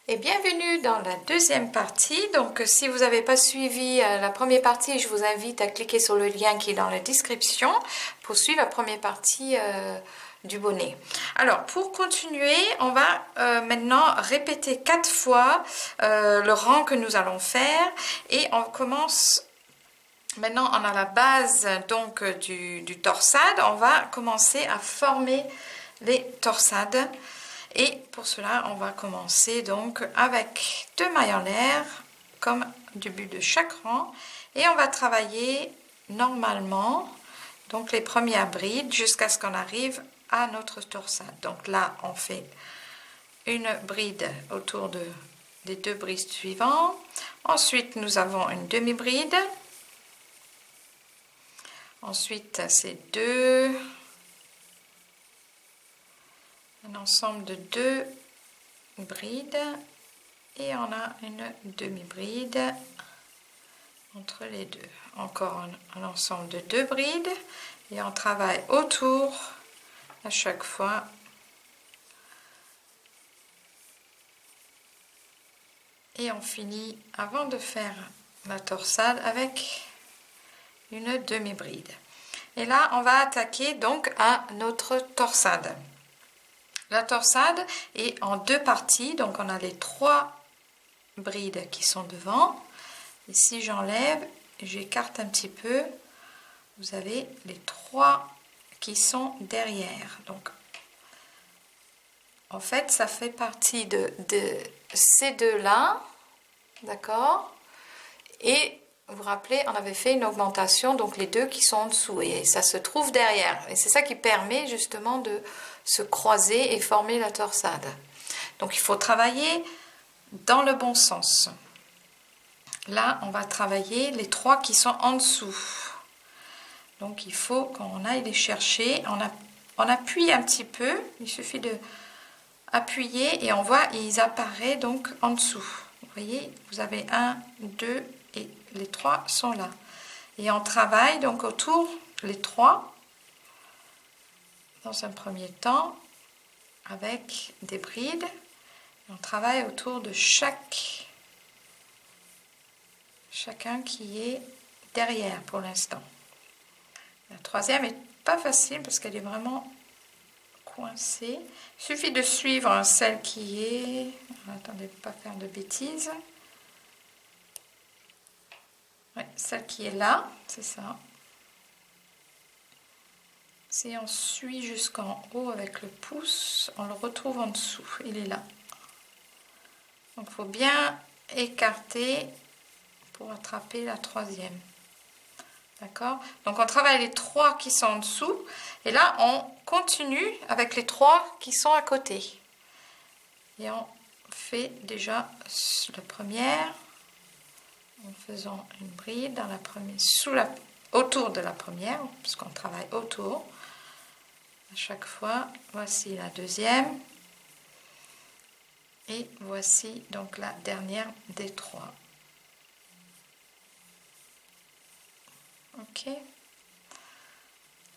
Et bienvenue dans la deuxième partie. Donc si vous n'avez pas suivi la première partie, je vous invite à cliquer sur le lien qui est dans la description pour suivre la première partie du bonnet. Alors pour continuer, on va maintenant répéter 4 fois le rang que nous allons faire et on commence. Maintenant on a la base donc du torsade, on va commencer à former les torsades. Et pour cela, on va commencer donc avec 2 mailles en l'air, comme début de chaque rang. Et on va travailler normalement, donc les premières brides, jusqu'à ce qu'on arrive à notre torsade. Donc là, on fait une bride autour des 2 brides suivantes. Ensuite, nous avons une demi-bride. Ensuite, c'est un ensemble de 2 brides et on a une demi-bride entre les deux. Encore un ensemble de 2 brides et on travaille autour à chaque fois. Et on finit avant de faire la torsade avec une demi-bride. Et là, on va attaquer donc à notre torsade. La torsade est en 2 parties, donc on a les 3 brides qui sont devant. Et si j'enlève, j'écarte un petit peu, vous avez les 3 qui sont derrière. Donc, en fait, ça fait partie de ces deux-là, d'accord? Et vous vous rappelez, on avait fait une augmentation, donc les 2 qui sont en dessous, et ça se trouve derrière. Et c'est ça qui permet justement de se croiser et former la torsade. Donc, il faut travailler dans le bon sens. Là, on va travailler les 3 qui sont en dessous. Donc, il faut qu'on aille les chercher. On appuie un petit peu. Il suffit de appuyer et on voit, ils apparaissent donc en dessous. Vous voyez, vous avez 1, 2 et les 3 sont là. Et on travaille donc autour les 3 dans un premier temps avec des brides. On travaille autour de chacun qui est derrière pour l'instant. La troisième est pas facile parce qu'elle est vraiment coincée. Il suffit de suivre celle qui est... Attendez, pas faire de bêtises. Ouais, celle qui est là, c'est ça. Si on suit jusqu'en haut avec le pouce, on le retrouve en dessous. Il est là. Donc, il faut bien écarter pour attraper la troisième. D'accord? Donc, on travaille les 3 qui sont en dessous. Et là, on continue avec les 3 qui sont à côté. Et on fait déjà la première en faisant une bride dans la première, autour de la première, puisqu'on travaille autour. À chaque fois, voici la deuxième. Et voici donc la dernière des 3. Ok.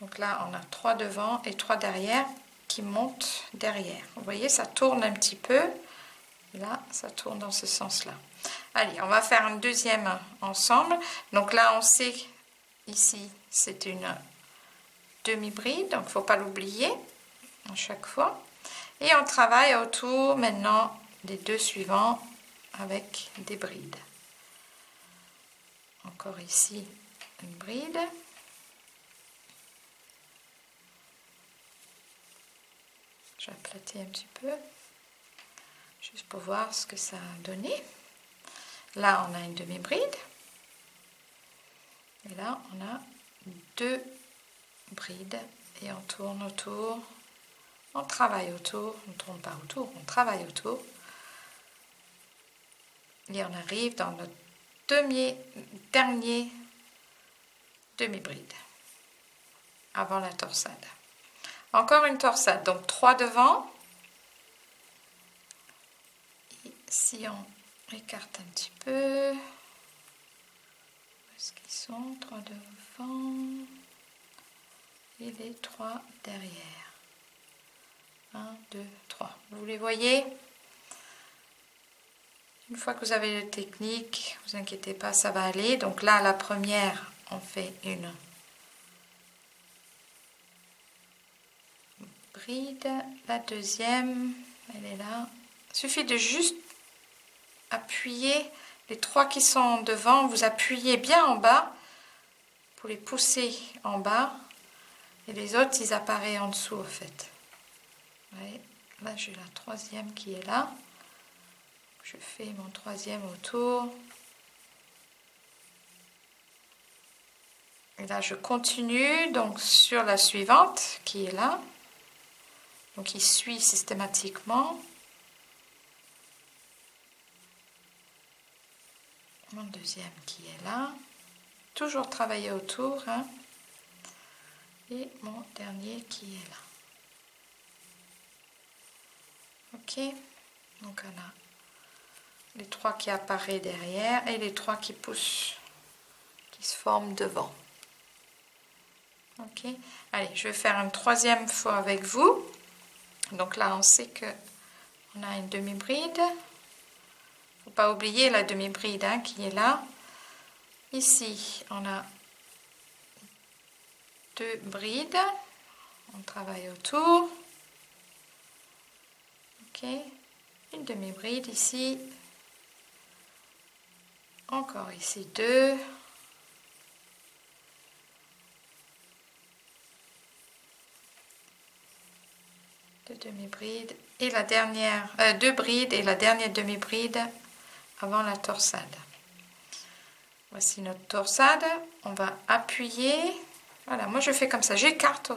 Donc là, on a 3 devant et 3 derrière qui montent derrière. Vous voyez, ça tourne un petit peu. Là, ça tourne dans ce sens-là. Allez, on va faire une deuxième ensemble. Donc là, on sait, ici, c'est une demi-bride. Donc, il ne faut pas l'oublier à chaque fois. Et on travaille autour maintenant des 2 suivants avec des brides. Encore ici, une bride. Je vais aplatir un petit peu, juste pour voir ce que ça a donné. Là, on a une demi-bride. Et là, on a 2 brides. Et on tourne autour. On travaille autour. On ne tourne pas autour, on travaille autour. Et on arrive dans notre dernier demi-bride. Avant la torsade. Encore une torsade. Donc, 3 devant. Et si on écarte un petit peu... Où est-ce qu'ils sont? 3 devant et les 3 derrière. 1, 2, 3. Vous les voyez? Une fois que vous avez la technique, vous inquiétez pas, ça va aller. Donc là, la première, on fait une bride. La deuxième, elle est là. Il suffit de juste appuyer les 3 qui sont devant. Vous appuyez bien en bas pour les pousser en bas. Et les autres, ils apparaissent en dessous, en fait. Ouais. Là, j'ai la troisième qui est là. Je fais mon troisième autour. Et là, je continue donc sur la suivante qui est là. Donc, il suit systématiquement. Mon deuxième qui est là. Toujours travailler autour. Hein. Et mon dernier qui est là. Ok. Donc, on a les 3 qui apparaissent derrière et les 3 qui poussent, qui se forment devant. Ok. Allez, je vais faire une troisième fois avec vous. Donc là, on sait que on a une demi-bride. Faut pas oublier la demi-bride hein, qui est là. Ici, on a 2 brides. On travaille autour. Ok. Une demi-bride ici. Encore ici 2. Deux demi-brides et la dernière 2 brides et la dernière demi-bride avant la torsade. Voici notre torsade. On va appuyer. Voilà, moi je fais comme ça. J'écarte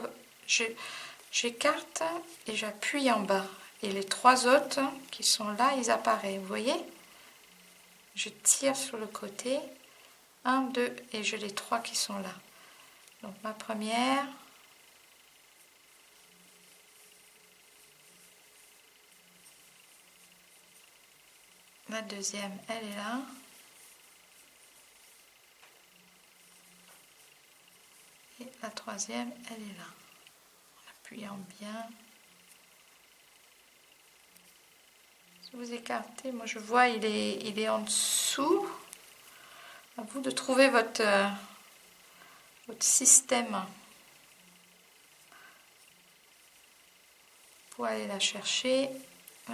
et j'appuie en bas. Et les 3 autres qui sont là, ils apparaissent. Vous voyez? Je tire sur le côté. 1, 2 et j'ai les 3 qui sont là. Donc ma première. La deuxième, elle est là. Et la troisième, elle est là. En appuyant bien. Si vous écartez, moi je vois, il est en dessous. À vous de trouver votre système pour aller la chercher.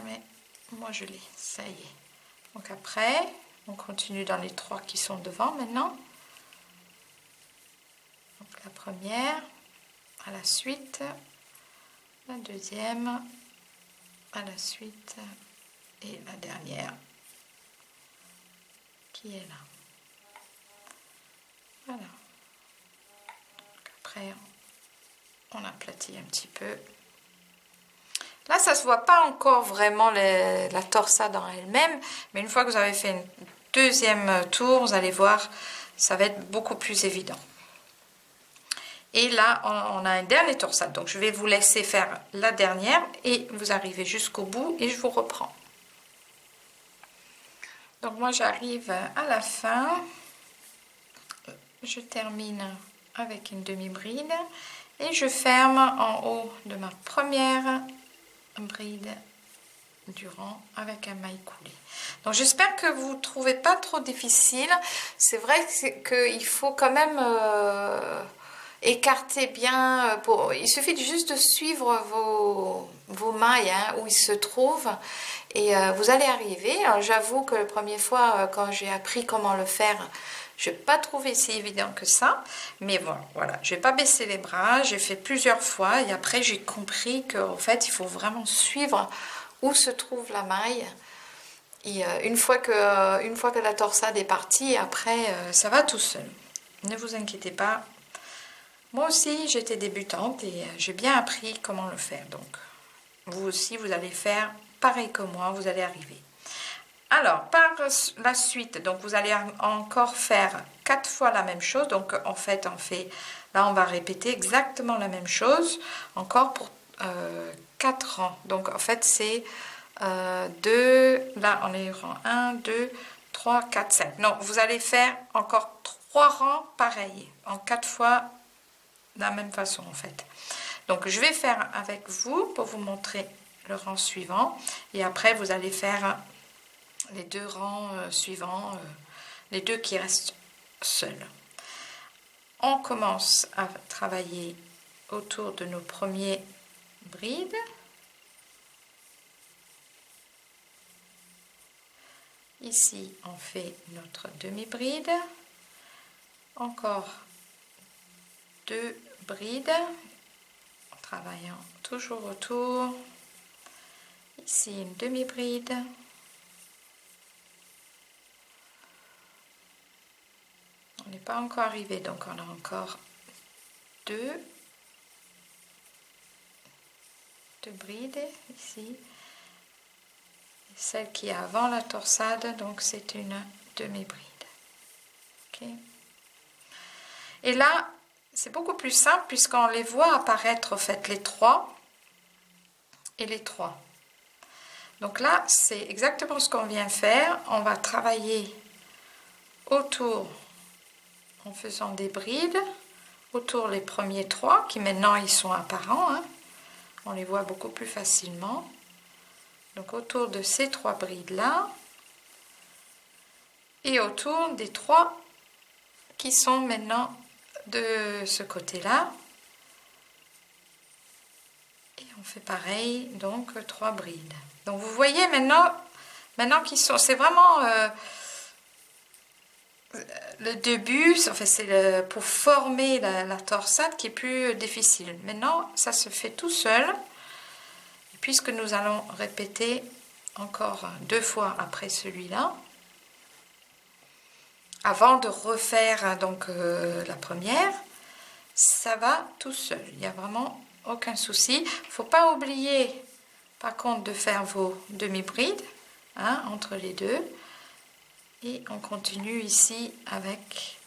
Mais moi je l'ai, ça y est. Donc après, on continue dans les 3 qui sont devant maintenant. Donc la première, à la suite, la deuxième, à la suite et la dernière qui est là. Voilà. Donc après, on aplatit un petit peu. Là, ça ne se voit pas encore vraiment la torsade en elle-même, mais une fois que vous avez fait une deuxième tour, vous allez voir, ça va être beaucoup plus évident. Et là, on a une dernière torsade, donc je vais vous laisser faire la dernière et vous arrivez jusqu'au bout et je vous reprends. Donc moi, j'arrive à la fin, je termine avec une demi-bride et je ferme en haut de ma première bride du rang avec un maille coulé. Donc j'espère que vous ne trouvez pas trop difficile. C'est vrai qu'il faut quand même écarter bien. Il suffit juste de suivre vos mailles hein, où ils se trouvent et vous allez arriver. Alors j'avoue que la première fois quand j'ai appris comment le faire, je n'ai pas trouvé si évident que ça, mais bon, voilà, je n'ai pas baissé les bras, j'ai fait plusieurs fois et après j'ai compris qu'en fait il faut vraiment suivre où se trouve la maille. Et une fois que la torsade est partie, après ça va tout seul. Ne vous inquiétez pas. Moi aussi j'étais débutante et j'ai bien appris comment le faire. Donc vous aussi vous allez faire pareil que moi, vous allez arriver. Alors, par la suite, donc vous allez encore faire 4 fois la même chose. Donc, en fait, là, on va répéter exactement la même chose, encore pour 4 rangs. Donc, en fait, c'est 2, là, on est rang 1, 2, 3, 4, 5. Non, vous allez faire encore 3 rangs pareils, en 4 fois de la même façon, en fait. Donc, je vais faire avec vous pour vous montrer le rang suivant. Et après, vous allez faire les deux rangs suivants, les deux qui restent seuls. On commence à travailler autour de nos premiers brides. Ici, on fait notre demi-bride. Encore 2 brides en travaillant toujours autour. Ici, une demi-bride. On n'est pas encore arrivé, donc on a encore 2 brides ici. Et celle qui est avant la torsade, donc c'est une demi-bride. Okay. Et là, c'est beaucoup plus simple puisqu'on les voit apparaître en fait les 3 et les 3. Donc là, c'est exactement ce qu'on vient faire. On va travailler autour en faisant des brides autour les premiers 3 qui maintenant ils sont apparents, hein. On les voit beaucoup plus facilement. Donc autour de ces 3 brides là et autour des 3 qui sont maintenant de ce côté là, et on fait pareil, donc 3 brides. Donc vous voyez maintenant qu'ils sont, c'est vraiment le début, enfin c'est pour former la torsade qui est plus difficile. Maintenant ça se fait tout seul, et puisque nous allons répéter encore 2 fois après celui-là, avant de refaire donc la première, ça va tout seul, il n'y a vraiment aucun souci. Il ne faut pas oublier par contre de faire vos demi-brides, hein, entre les deux, et on continue ici avec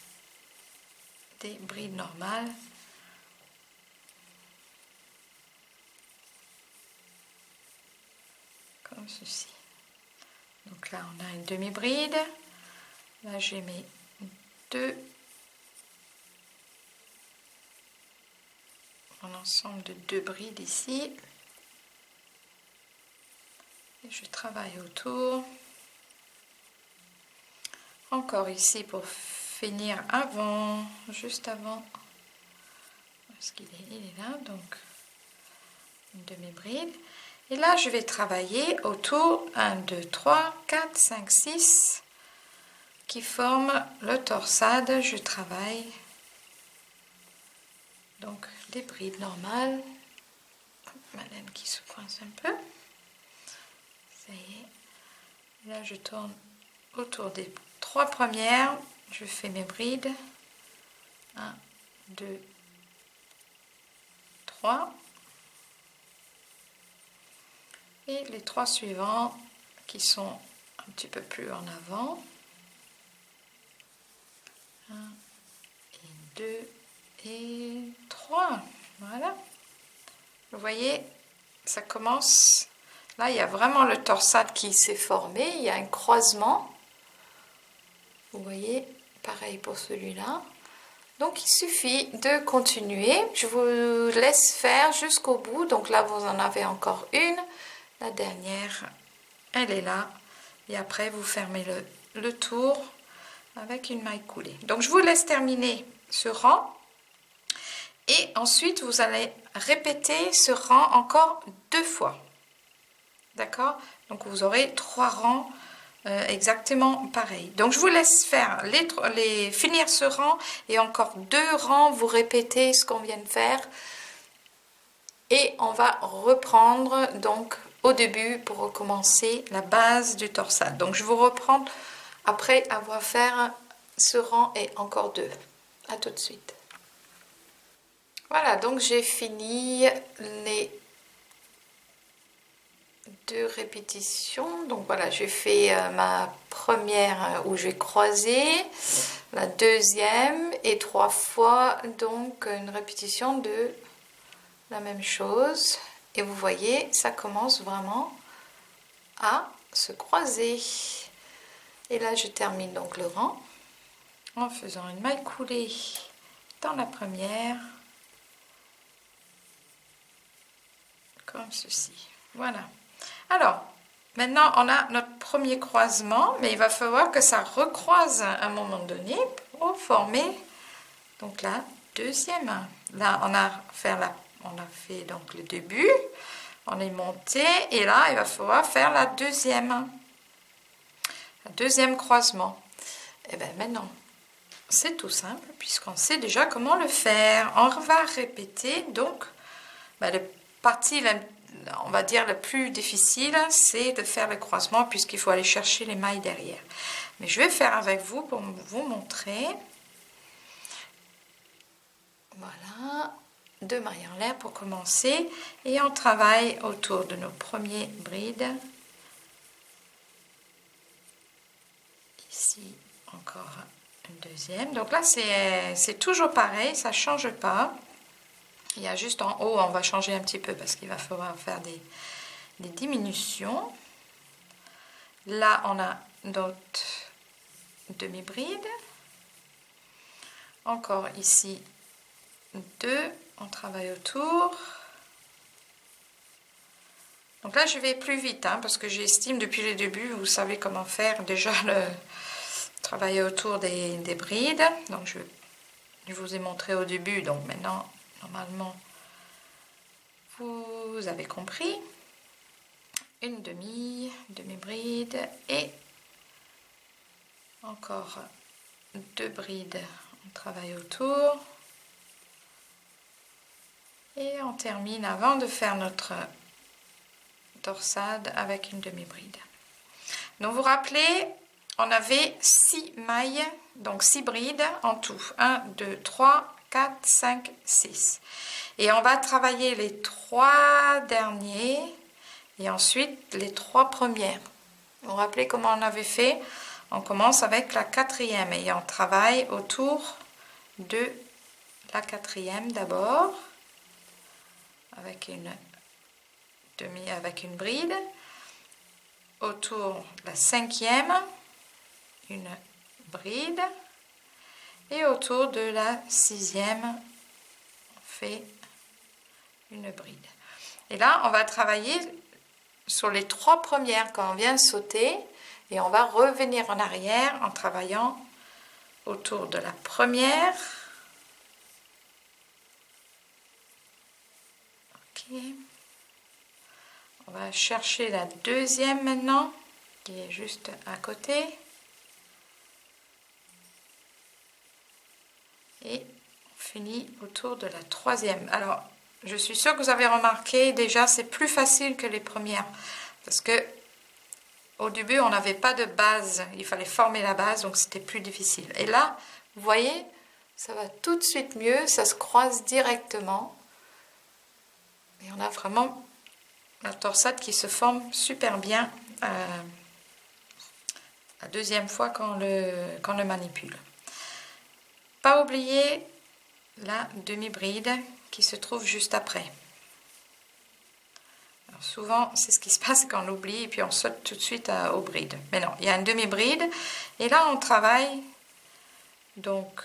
des brides normales. Comme ceci. Donc là on a une demi-bride, là j'ai mes 2, un ensemble de 2 brides ici, et je travaille autour. Encore ici pour finir avant, juste avant, parce qu'il est, il est là, donc une demi-bride. Et là je vais travailler autour 1, 2, 3, 4, 5, 6 qui forment le torsade. Je travaille donc des brides normales. Ma laine qui se coince un peu. Ça y est. Là je tourne autour des 3 premières. Je fais mes brides. 1, 2, 3. Et les 3 suivants qui sont un petit peu plus en avant. 1 et 2 et 3. Voilà. Vous voyez, ça commence. Là, il y a vraiment le torsade qui s'est formé. Il y a un croisement. Vous voyez, pareil pour celui-là. Donc, il suffit de continuer. Je vous laisse faire jusqu'au bout. Donc là, vous en avez encore une. La dernière, elle est là. Et après, vous fermez le tour avec une maille coulée. Donc, je vous laisse terminer ce rang. Et ensuite, vous allez répéter ce rang encore 2 fois. D'accord? Donc, vous aurez 3 rangs exactement pareil. Donc, je vous laisse faire finir ce rang et encore 2 rangs. Vous répétez ce qu'on vient de faire. Et on va reprendre donc au début pour recommencer la base du torsade. Donc, je vous reprends après avoir fait ce rang et encore 2. À tout de suite. Voilà, donc j'ai fini les 2 répétitions. Donc voilà, j'ai fait ma première où j'ai croisé, la deuxième et 3 fois donc une répétition de la même chose. Et vous voyez, ça commence vraiment à se croiser. Et là, je termine donc le rang en faisant une maille coulée dans la première. Comme ceci. Voilà. Alors, Maintenant, on a notre premier croisement, mais il va falloir que ça recroise à un moment donné pour former donc la deuxième. Là, on a fait donc le début, on est monté, et là, il va falloir faire la deuxième croisement. Et bien maintenant, c'est tout simple, puisqu'on sait déjà comment le faire. On va répéter, donc, la partie, on va dire, la plus difficile, c'est de faire le croisement, puisqu'il faut aller chercher les mailles derrière. Mais je vais faire avec vous pour vous montrer. Voilà, 2 mailles en l'air pour commencer, et on travaille autour de nos premiers brides. Ici, encore une deuxième. Donc là, c'est toujours pareil, ça ne change pas. Il y a juste en haut, on va changer un petit peu parce qu'il va falloir faire des diminutions. Là, on a notre demi-bride. Encore ici, 2. On travaille autour. Donc là, je vais plus vite parce que j'estime depuis le début, vous savez comment faire déjà le travailler autour des brides. Donc je vous ai montré au début, donc maintenant, normalement, vous avez compris. Une demi-bride et encore 2 brides. On travaille autour. Et on termine avant de faire notre torsade avec une demi-bride. Donc vous vous rappelez, on avait 6 mailles, donc 6 brides en tout. 1, 2, 3, 4, 5, 6. Et on va travailler les 3 derniers et ensuite les 3 premières. Vous vous rappelez comment on avait fait? On commence avec la 4e et on travaille autour de la 4e d'abord avec une bride, autour de la 5e une bride et autour de la 6e on fait une bride. Et là on va travailler sur les 3 premières quand on vient sauter et on va revenir en arrière en travaillant autour de la première. Ok. On va chercher la 2e maintenant qui est juste à côté et on finit autour de la 3e. Alors je suis sûre que vous avez remarqué déjà c'est plus facile que les premières parce que au début on n'avait pas de base, il fallait former la base donc c'était plus difficile. Et là vous voyez ça va tout de suite mieux, ça se croise directement et on a vraiment la torsade qui se forme super bien la deuxième fois qu'on le manipule. Pas oublier la demi-bride qui se trouve juste après. Alors souvent, c'est ce qui se passe quand on oublie et puis on saute tout de suite aux brides. Mais non, il y a une demi-bride et là on travaille donc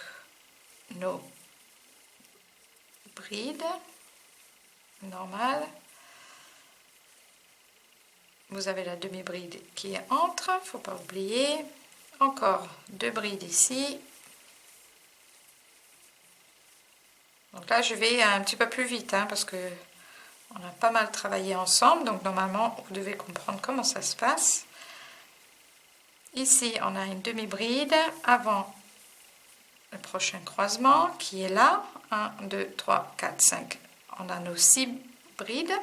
nos brides normales. Vous avez la demi-bride qui est entre, il ne faut pas oublier. Encore 2 brides ici. Donc là, je vais un petit peu plus vite parce que on a pas mal travaillé ensemble. Donc normalement, vous devez comprendre comment ça se passe. Ici, on a une demi-bride avant le prochain croisement qui est là. 1, 2, 3, 4, 5. On a nos 6 brides.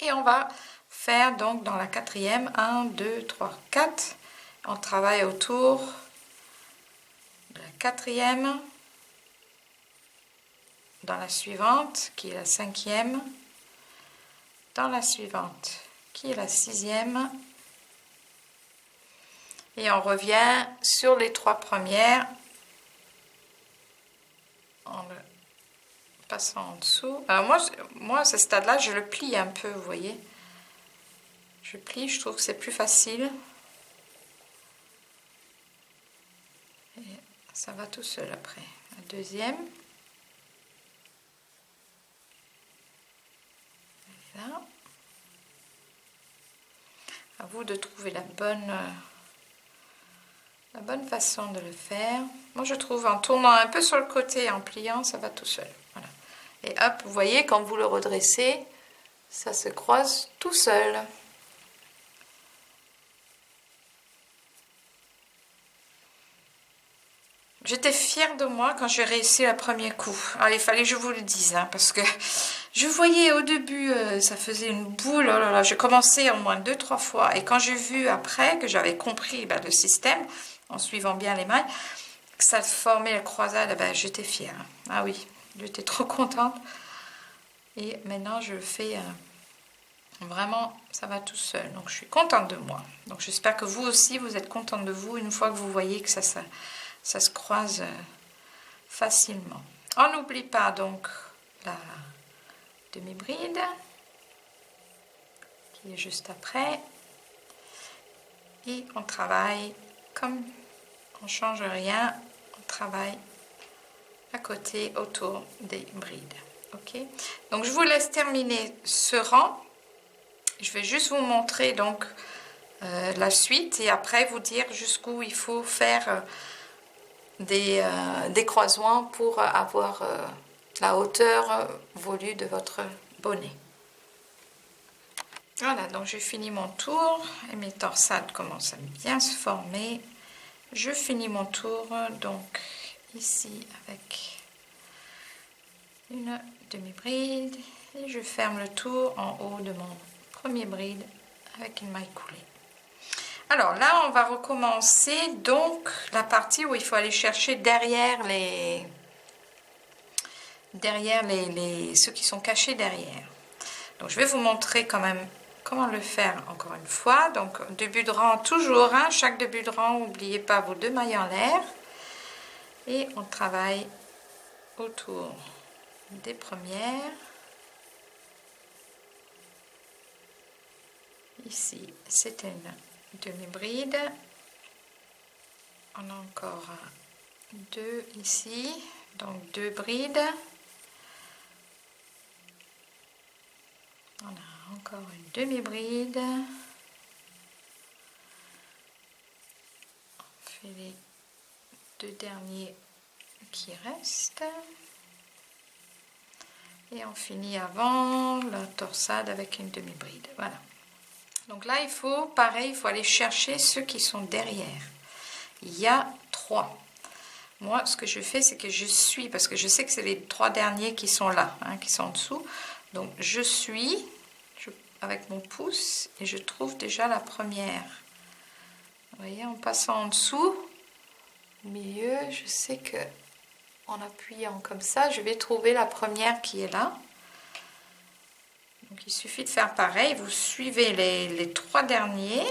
Et on va faire donc dans la 4e 1, 2, 3, 4. On travaille autour de la 4e, dans la suivante qui est la 5e, dans la suivante qui est la 6e et on revient sur les 3 premières en le passant en dessous. Alors moi à ce stade là je le plie un peu, vous voyez, je plie, je trouve que c'est plus facile et ça va tout seul après. La deuxième, là. vous de trouver la bonne façon de le faire. Moi, je trouve en tournant un peu sur le côté et en pliant, ça va tout seul. Voilà. Et hop, vous voyez, quand vous le redressez, ça se croise tout seul. J'étais fière de moi quand j'ai réussi le premier coup. Alors, il fallait que je vous le dise, hein, parce que je voyais au début, ça faisait une boule. Oh là là, j'ai commencé au moins 2-3 fois. Et quand j'ai vu après que j'avais compris le système, en suivant bien les mailles, que ça formait la croisade, j'étais fière. Ah oui, j'étais trop contente. Et maintenant, je le fais vraiment, ça va tout seul. Donc, je suis contente de moi. Donc, j'espère que vous aussi, vous êtes contente de vous une fois que vous voyez que ça se croise facilement. On n'oublie pas donc la demi-bride qui est juste après. Et on travaille comme on ne change rien, on travaille à côté autour des brides. Ok, donc je vous laisse terminer ce rang. Je vais juste vous montrer donc la suite et après vous dire jusqu'où il faut faire des croisements pour avoir la hauteur voulue de votre bonnet. Voilà, donc j'ai fini mon tour et mes torsades commencent à bien se former. Je finis mon tour donc ici avec une demi-bride et je ferme le tour en haut de mon premier bride avec une maille coulée. Alors là, on va recommencer donc la partie où il faut aller chercher derrière ceux qui sont cachés derrière. Donc je vais vous montrer quand même comment le faire encore une fois. Donc début de rang toujours, hein, chaque début de rang, n'oubliez pas vos 2 mailles en l'air et on travaille autour des premières. Ici c'est une demi-bride, on a encore 2 ici, donc 2 brides, on a encore une demi-bride, on fait les 2 derniers qui restent et on finit avant la torsade avec une demi-bride. Voilà, donc là il faut pareil, il faut aller chercher ceux qui sont derrière. Il y a 3. Moi ce que je fais c'est que je suis, parce que je sais que c'est les 3 derniers qui sont là, hein, qui sont en dessous, donc je suis avec mon pouce et je trouve déjà la première. Vous voyez, en passant en dessous, au milieu, je sais que en appuyant comme ça, je vais trouver la première qui est là. Donc il suffit de faire pareil, vous suivez les 3 derniers,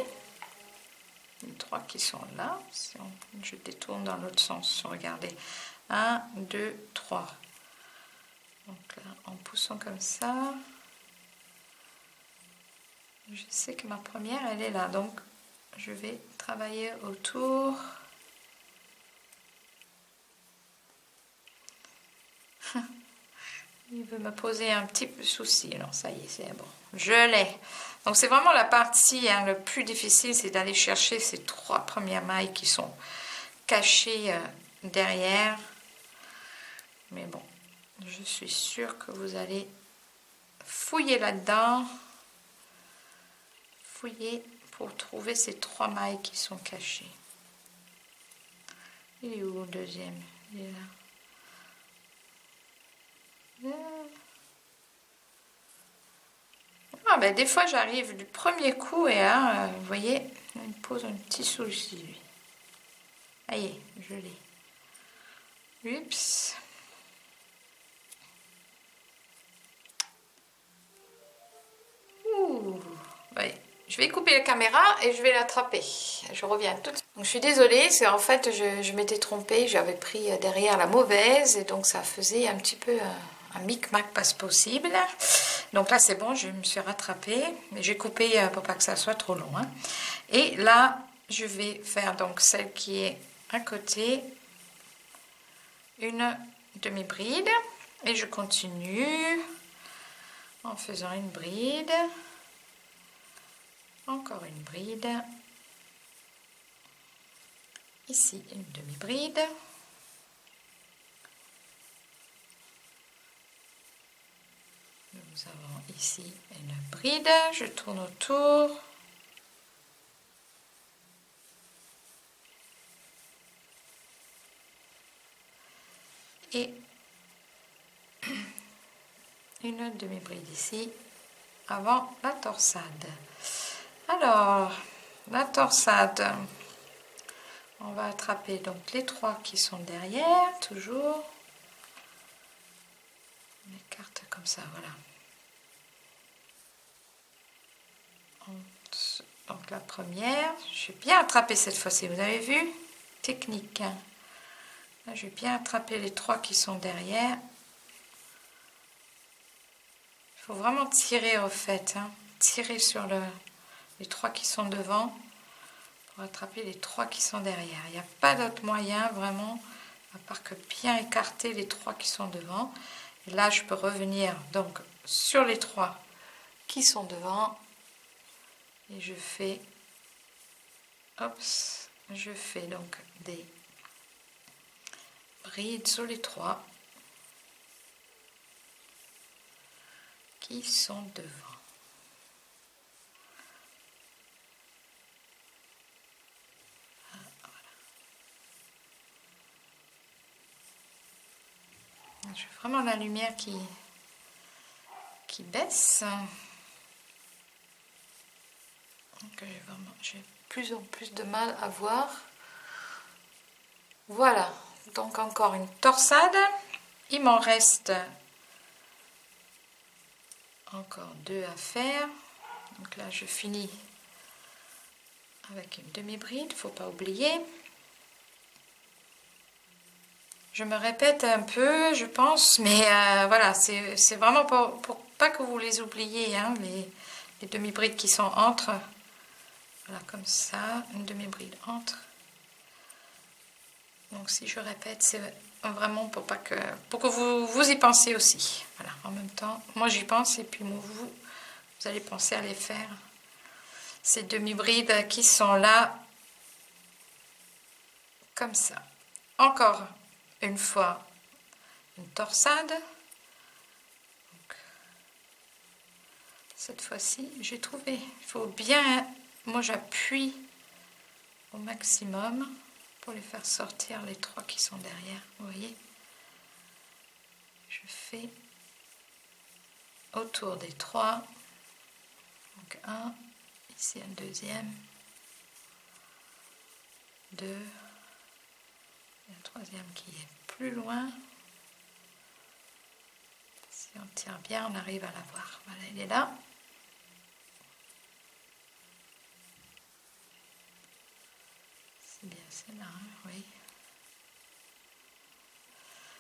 les 3 qui sont là. Si je détourne dans l'autre sens, regardez, 1, 2, 3. Donc là, en poussant comme ça, je sais que ma première, elle est là, donc je vais travailler autour. Il veut me poser un petit peu souci. Non, ça y est, c'est bon. Je l'ai. Donc, c'est vraiment la partie le plus difficile, c'est d'aller chercher ces 3 premières mailles qui sont cachées derrière. Mais bon, je suis sûre que vous allez fouiller là-dedans. Fouiller pour trouver ces 3 mailles qui sont cachées. Il est où le deuxième? Il est là. Ah ben, des fois j'arrive du premier coup et là, vous voyez, il me pose un petit souci lui. Ah y est, je l'ai. Oups. Ouh. Ouais. Je vais couper la caméra et je vais l'attraper. Je reviens tout de suite. Donc, je suis désolée, c'est en fait je m'étais trompée, j'avais pris derrière la mauvaise et donc ça faisait un petit peu un micmac pas possible. Donc là c'est bon, je me suis rattrapée, mais j'ai coupé pour pas que ça soit trop long. Hein. Et là je vais faire donc celle qui est à côté, une demi-bride et je continue en faisant une bride. encore une bride, ici une demi-bride, nous avons ici une bride, je tourne autour, et une demi-bride ici avant la torsade. Alors la torsade, on va attraper donc les 3 qui sont derrière, toujours on écarte comme ça, voilà. Donc la première, je vais bien attraper cette fois-ci, vous avez vu, technique. Là, je vais bien attraper les 3 qui sont derrière. Il faut vraiment tirer au fait, hein. Tirer sur les 3 qui sont devant pour attraper les 3 qui sont derrière. Il n'y a pas d'autre moyen vraiment, à part que bien écarter les 3 qui sont devant. Et là, je peux revenir donc sur les 3 qui sont devant et je fais, hop, je fais donc des brides sur les 3 qui sont devant. J'ai vraiment la lumière qui baisse. J'ai plus en plus de mal à voir. Voilà, donc encore une torsade. Il m'en reste encore 2 à faire. Donc là, je finis avec une demi-bride, faut pas oublier. Je me répète un peu, je pense, mais voilà, c'est vraiment pour pas que vous les oubliez, hein, les demi-brides qui sont entre. Voilà, comme ça, une demi-bride entre. Donc si je répète, c'est vraiment pour que vous y pensez aussi. Voilà, en même temps, moi j'y pense et puis vous allez penser à les faire. Ces demi-brides qui sont là, comme ça. Encore une fois, une torsade. Donc, cette fois-ci, j'ai trouvé. Il faut bien, moi j'appuie au maximum pour les faire sortir les 3 qui sont derrière. Vous voyez, je fais autour des 3. Donc un, ici un deuxième, 2, et un troisième qui est plus loin. Si on tire bien, on arrive à la voir. Voilà, il est là. C'est bien, c'est là, hein, oui.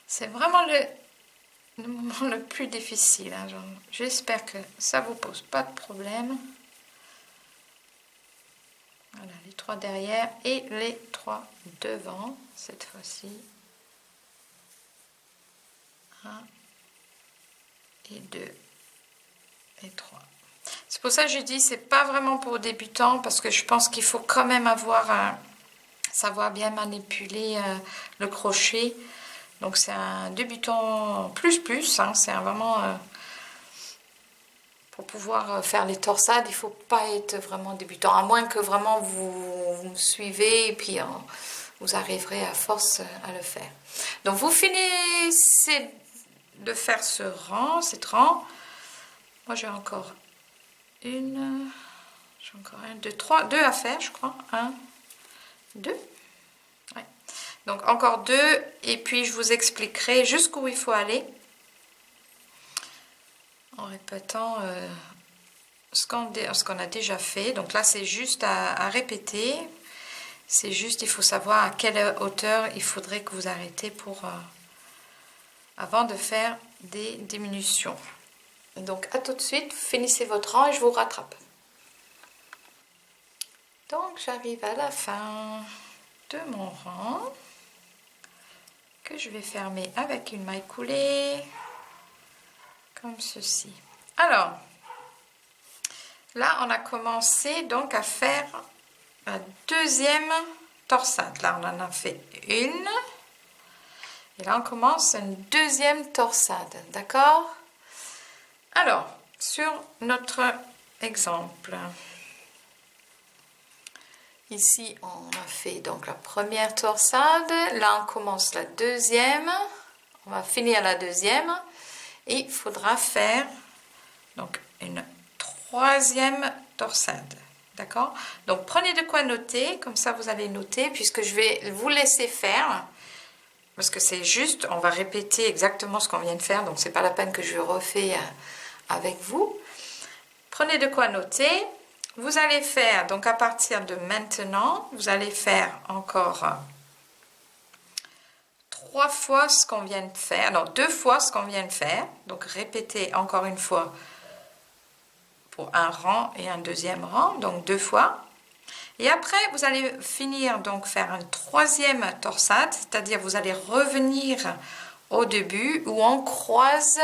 C'est vraiment le moment le plus difficile. Hein, j'espère que ça ne vous pose pas de problème. Voilà, les 3 derrière et les 3 devant, cette fois-ci. 1 et 2 et 3. C'est pour ça que je dis c'est pas vraiment pour débutants parce que je pense qu'il faut quand même savoir bien manipuler le crochet. Donc c'est un débutant plus, hein, c'est vraiment pour pouvoir faire les torsades, il ne faut pas être vraiment débutant, à moins que vraiment vous me suivez et puis vous arriverez à force à le faire. Donc vous finissez de faire ce rang, cette rang. Moi j'ai encore j'ai encore 1, 2, 3, 2 à faire, je crois. 1, 2. Ouais. Donc encore 2 et puis je vous expliquerai jusqu'où il faut aller en répétant ce qu'on a déjà fait. Donc là c'est juste à répéter, c'est juste il faut savoir à quelle hauteur il faudrait que vous arrêtez pour avant de faire des diminutions. Donc à tout de suite, finissez votre rang et je vous rattrape. Donc j'arrive à la fin de mon rang que je vais fermer avec une maille coulée comme ceci. Alors Là, on a commencé donc à faire la deuxième torsade. Là, on en a fait une. Et là, on commence une deuxième torsade. D'accord? Alors, sur notre exemple, ici, on a fait donc la première torsade. Là, on commence la deuxième. On va finir la deuxième. Et il faudra faire donc une troisième torsade. D'accord? Donc, prenez de quoi noter. Comme ça, vous allez noter puisque je vais vous laisser faire. Parce que c'est juste, on va répéter exactement ce qu'on vient de faire. Donc, c'est pas la peine que je refais avec vous. Prenez de quoi noter. Vous allez faire, donc à partir de maintenant, vous allez faire encore 3 fois ce qu'on vient de faire. Non, 2 fois ce qu'on vient de faire. Donc, répétez encore une fois pour un rang et un deuxième rang, donc 2 fois. Et après, vous allez finir, donc faire une troisième torsade, c'est-à-dire vous allez revenir au début où on croise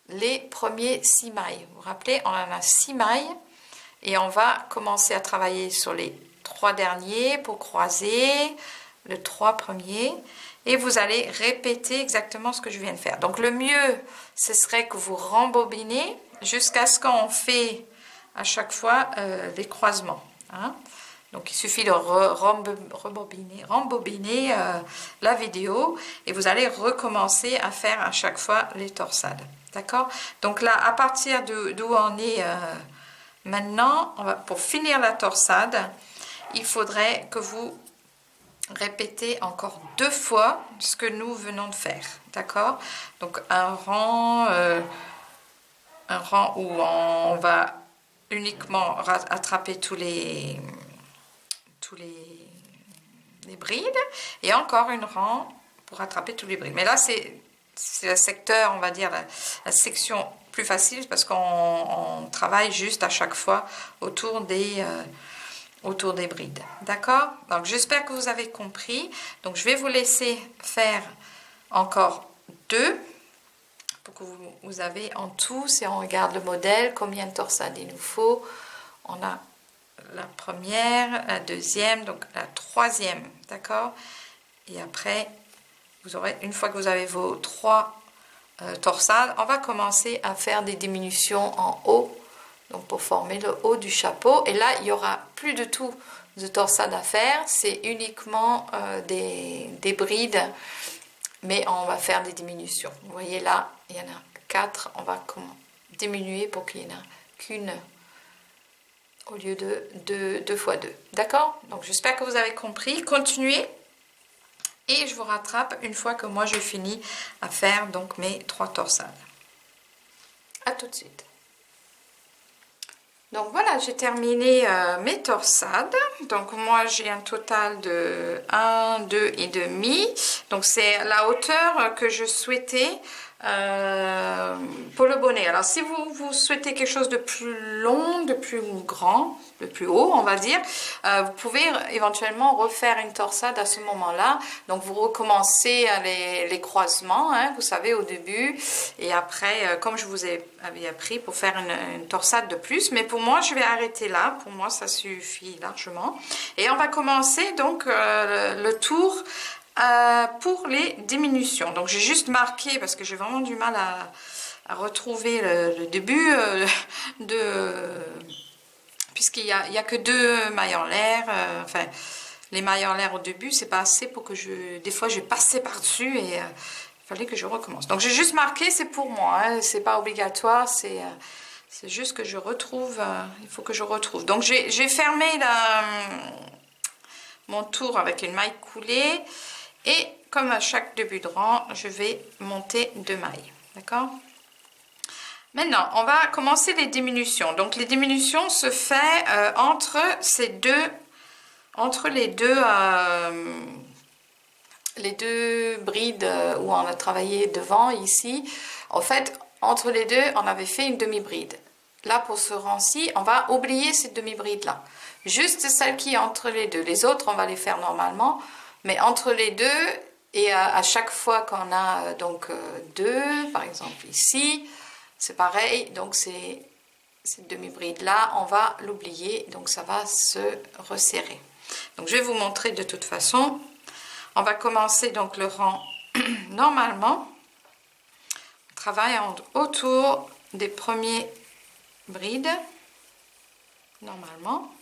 les premiers 6 mailles. Vous vous rappelez, on en a 6 mailles et on va commencer à travailler sur les 3 derniers pour croiser les 3 premiers. Et vous allez répéter exactement ce que je viens de faire. Donc le mieux, ce serait que vous rembobinez jusqu'à ce qu'on fait à chaque fois les croisements. Hein. Donc il suffit de rembobiner la vidéo et vous allez recommencer à faire à chaque fois les torsades. D'accord? Donc là, à partir d'où on est maintenant, pour finir la torsade, il faudrait que vous répétez encore 2 fois ce que nous venons de faire. D'accord? Donc un rang où on va uniquement attraper tous les brides et encore une rang pour attraper tous les brides. Mais là, c'est le secteur, on va dire, la section plus facile parce qu'on travaille juste à chaque fois autour des brides. D'accord? Donc, j'espère que vous avez compris. Donc, je vais vous laisser faire encore 2 pour que vous avez en tout, si on regarde le modèle, combien de torsades il nous faut. On a la première, la deuxième, donc la troisième, d'accord? Et après, vous aurez, une fois que vous avez vos 3 torsades, on va commencer à faire des diminutions en haut, donc pour former le haut du chapeau. Et là, il n'y aura plus de tout de torsades à faire, c'est uniquement des brides, mais on va faire des diminutions. Vous voyez là, il y en a 4, on va diminuer pour qu'il n'y en ait qu'une au lieu de 2 fois 2. D'accord? Donc j'espère que vous avez compris. Continuez et je vous rattrape une fois que moi je finis à faire donc mes 3 torsades. À tout de suite. Donc voilà, j'ai terminé mes torsades. Donc moi j'ai un total de 1, 2 et demi. Donc c'est la hauteur que je souhaitais pour le bonnet. Alors si vous souhaitez quelque chose de plus long, de plus grand, de plus haut on va dire, vous pouvez éventuellement refaire une torsade à ce moment-là. Donc vous recommencez les croisements, hein, vous savez au début, et après comme je vous avais appris pour faire une torsade de plus. Mais pour moi je vais arrêter là, pour moi ça suffit largement. Et on va commencer donc le tour pour les diminutions. Donc j'ai juste marqué parce que j'ai vraiment du mal à retrouver le début puisqu'il y a que 2 mailles en l'air. Enfin, les mailles en l'air au début, c'est pas assez pour que des fois je vais passer par-dessus et il fallait que je recommence. Donc j'ai juste marqué, c'est pour moi, hein, c'est pas obligatoire, c'est juste que je retrouve, il faut que je retrouve. Donc j'ai fermé mon tour avec une maille coulée. Et comme à chaque début de rang, je vais monter 2 mailles. D'accord? Maintenant, on va commencer les diminutions. Donc, les diminutions se fait entre les deux brides où on a travaillé devant, ici. En fait, entre les deux, on avait fait une demi-bride. Là, pour ce rang-ci, on va oublier cette demi-bride-là. Juste celle qui est entre les deux. Les autres, on va les faire normalement. Mais entre les deux, et à chaque fois qu'on a donc 2, par exemple ici, c'est pareil, donc c'est cette demi-bride là, on va l'oublier, donc ça va se resserrer. Donc je vais vous montrer de toute façon. On va commencer donc le rang normalement, on travaille autour des premiers brides, normalement.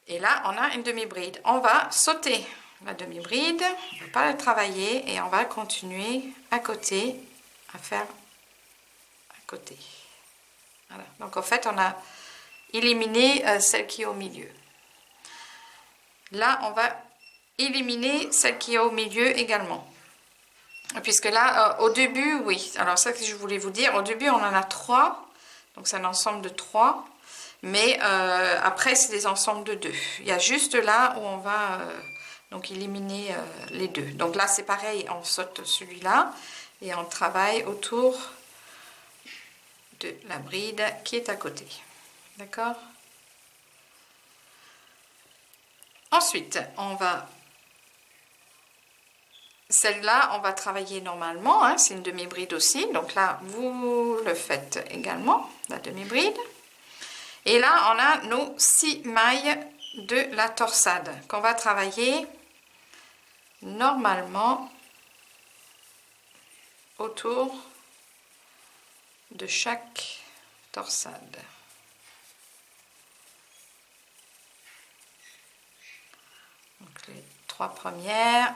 Et là, on a une demi-bride. On va sauter la demi-bride, on ne va pas la travailler et on va continuer à côté, à faire à côté. Voilà. Donc en fait, on a éliminé celle qui est au milieu. Là, on va éliminer celle qui est au milieu également. Puisque là, au début, oui. Alors ça que je voulais vous dire, au début, on en a 3. Donc c'est un ensemble de 3. Mais après, c'est des ensembles de 2. Il y a juste là où on va donc éliminer les 2. Donc là, c'est pareil, on saute celui-là et on travaille autour de la bride qui est à côté. D'accord? Ensuite, on va... Celle-là, on va travailler normalement, hein, c'est une demi-bride aussi. Donc là, vous le faites également, la demi-bride. Et là, on a nos 6 mailles de la torsade qu'on va travailler normalement autour de chaque torsade. Donc les 3 premières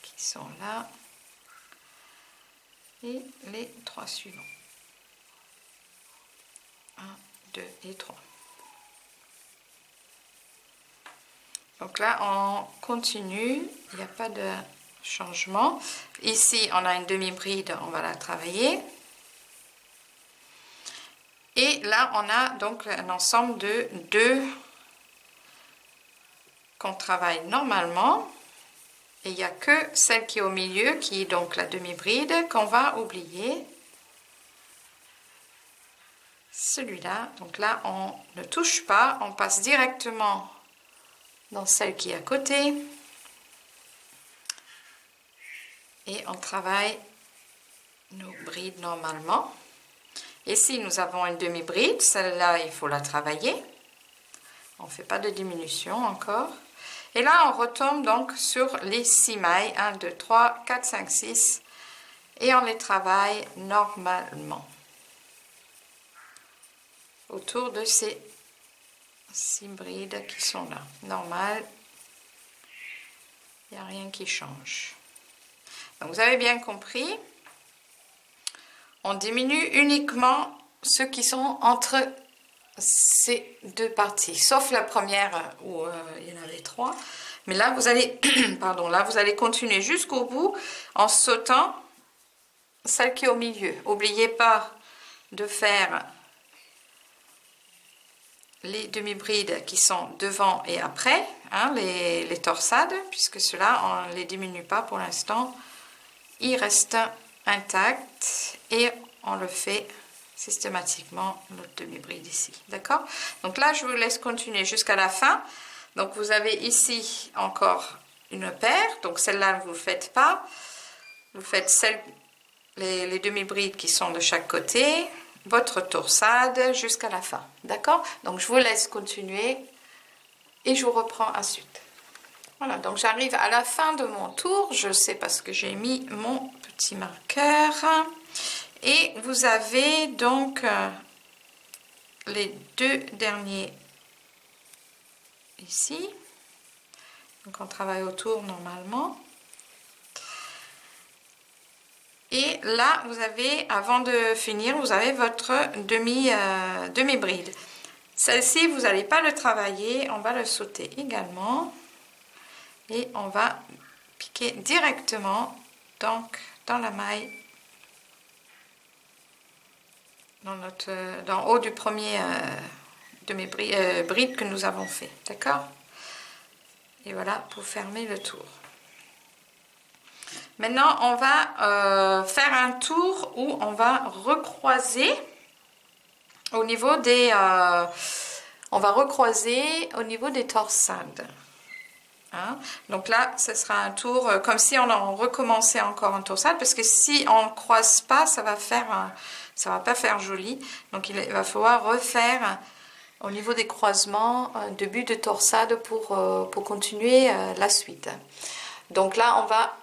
qui sont là et les 3 suivants. 1, 2 et 3. Donc là, on continue, il n'y a pas de changement. Ici, on a une demi-bride, on va la travailler. Et là, on a donc un ensemble de 2 qu'on travaille normalement. Et il n'y a que celle qui est au milieu, qui est donc la demi-bride, qu'on va oublier. Celui-là, donc là, on ne touche pas, on passe directement dans celle qui est à côté. Et on travaille nos brides normalement. Et si nous avons une demi-bride, celle-là, il faut la travailler. On ne fait pas de diminution encore. Et là, on retombe donc sur les 6 mailles. 1, 2, 3, 4, 5, 6. Et on les travaille normalement. Autour de ces 6 brides qui sont là. Normal. Il n'y a rien qui change. Donc, vous avez bien compris. On diminue uniquement ceux qui sont entre ces 2 parties, sauf la première où il y en avait 3. Mais là, vous allez, pardon, là, vous allez continuer jusqu'au bout en sautant celle qui est au milieu. N'oubliez pas de faire les demi-brides qui sont devant et après, hein, les torsades, puisque ceux-là, on ne les diminue pas pour l'instant. Ils restent intacts et on le fait systématiquement notre demi-bride ici, d'accord? Donc là, je vous laisse continuer jusqu'à la fin. Donc vous avez ici encore une paire, donc celle-là, vous ne faites pas. Vous faites les demi-brides qui sont de chaque côté, votre torsade jusqu'à la fin, d'accord? Donc je vous laisse continuer et je vous reprends ensuite. Voilà, donc j'arrive à la fin de mon tour, je sais parce que j'ai mis mon petit marqueur. Et vous avez donc les 2 derniers ici. Donc on travaille autour normalement. Et là, vous avez, avant de finir, vous avez votre demi-bride. Celle-ci, vous n'allez pas le travailler, on va le sauter également. Et on va piquer directement donc, dans la maille. Dans haut du premier bride que nous avons fait, d'accord? Et voilà pour fermer le tour. Maintenant, on va faire un tour où on va recroiser au niveau des torsades. Hein. Donc là, ce sera un tour comme si on en recommençait encore un torsade, parce que si on ne croise pas, ça va pas faire joli. Donc il va falloir refaire au niveau des croisements début de torsade pour continuer la suite. Donc là, on va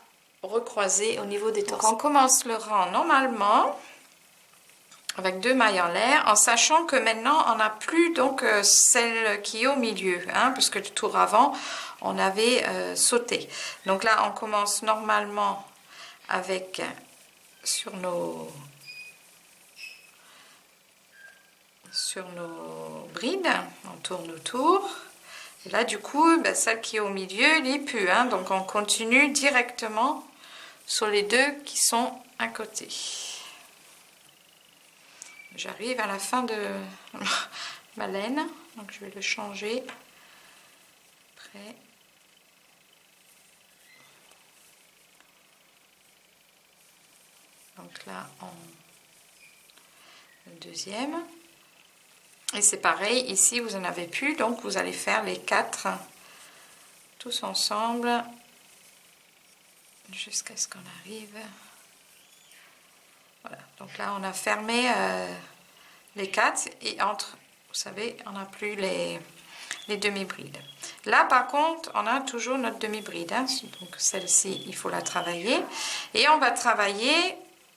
recroiser au niveau des torsades. Donc on commence le rang normalement avec 2 mailles en l'air, en sachant que maintenant on n'a plus donc celle qui est au milieu, hein, parce que le tour avant on avait sauté. Donc là on commence normalement avec sur nos brides, on tourne autour. Et là du coup ben, celle qui est au milieu n'est plus, hein, donc on continue directement sur les deux qui sont à côté. J'arrive à la fin de ma laine, donc je vais le changer. Après. Donc là, le deuxième. Et c'est pareil, ici vous en avez plus, donc vous allez faire les 4 tous ensemble jusqu'à ce qu'on arrive. Voilà, donc là on a fermé les 4 et entre, vous savez, on n'a plus les demi-brides. Là par contre, on a toujours notre demi-bride, hein, donc celle-ci, il faut la travailler. Et on va travailler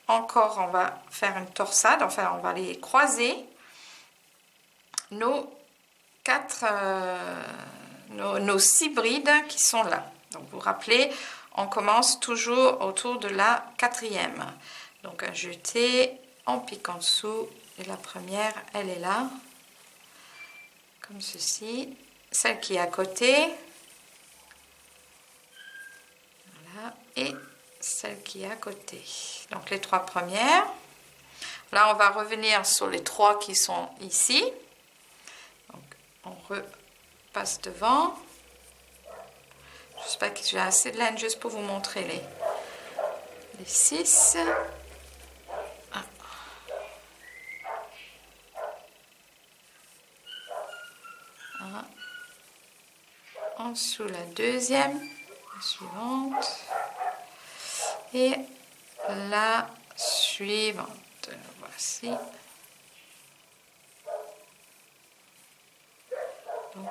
encore, on va faire une torsade, enfin on va les croiser, nos 6 brides qui sont là. Donc vous vous rappelez, on commence toujours autour de la 4e. Donc un jeté, on pique en dessous et la première, elle est là, comme ceci. Celle qui est à côté, voilà, et celle qui est à côté. Donc les 3 premières. Là, on va revenir sur les 3 qui sont ici. Donc on repasse devant. J'espère que j'ai assez de laine juste pour vous montrer les 6. En dessous la deuxième, la suivante, et la suivante. Voici. Donc,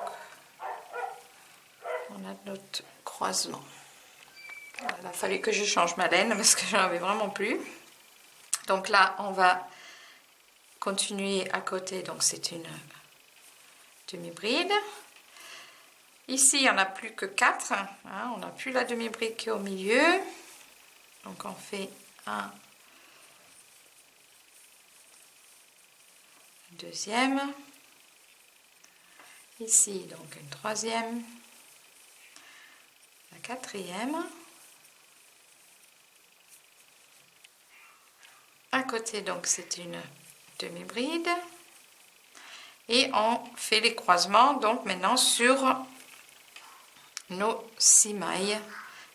on a notre croisement. Il a fallu que je change ma laine parce que j'en avais vraiment plus. Donc là, on va continuer à côté. Donc c'est une demi-bride. Ici, il n'y en a plus que 4. Hein, on n'a plus la demi-bride qui est au milieu. Donc on fait un deuxième. Ici, donc une troisième. La 4e. À côté, donc c'est une demi-bride. Et on fait les croisements, donc maintenant sur nos 6 mailles,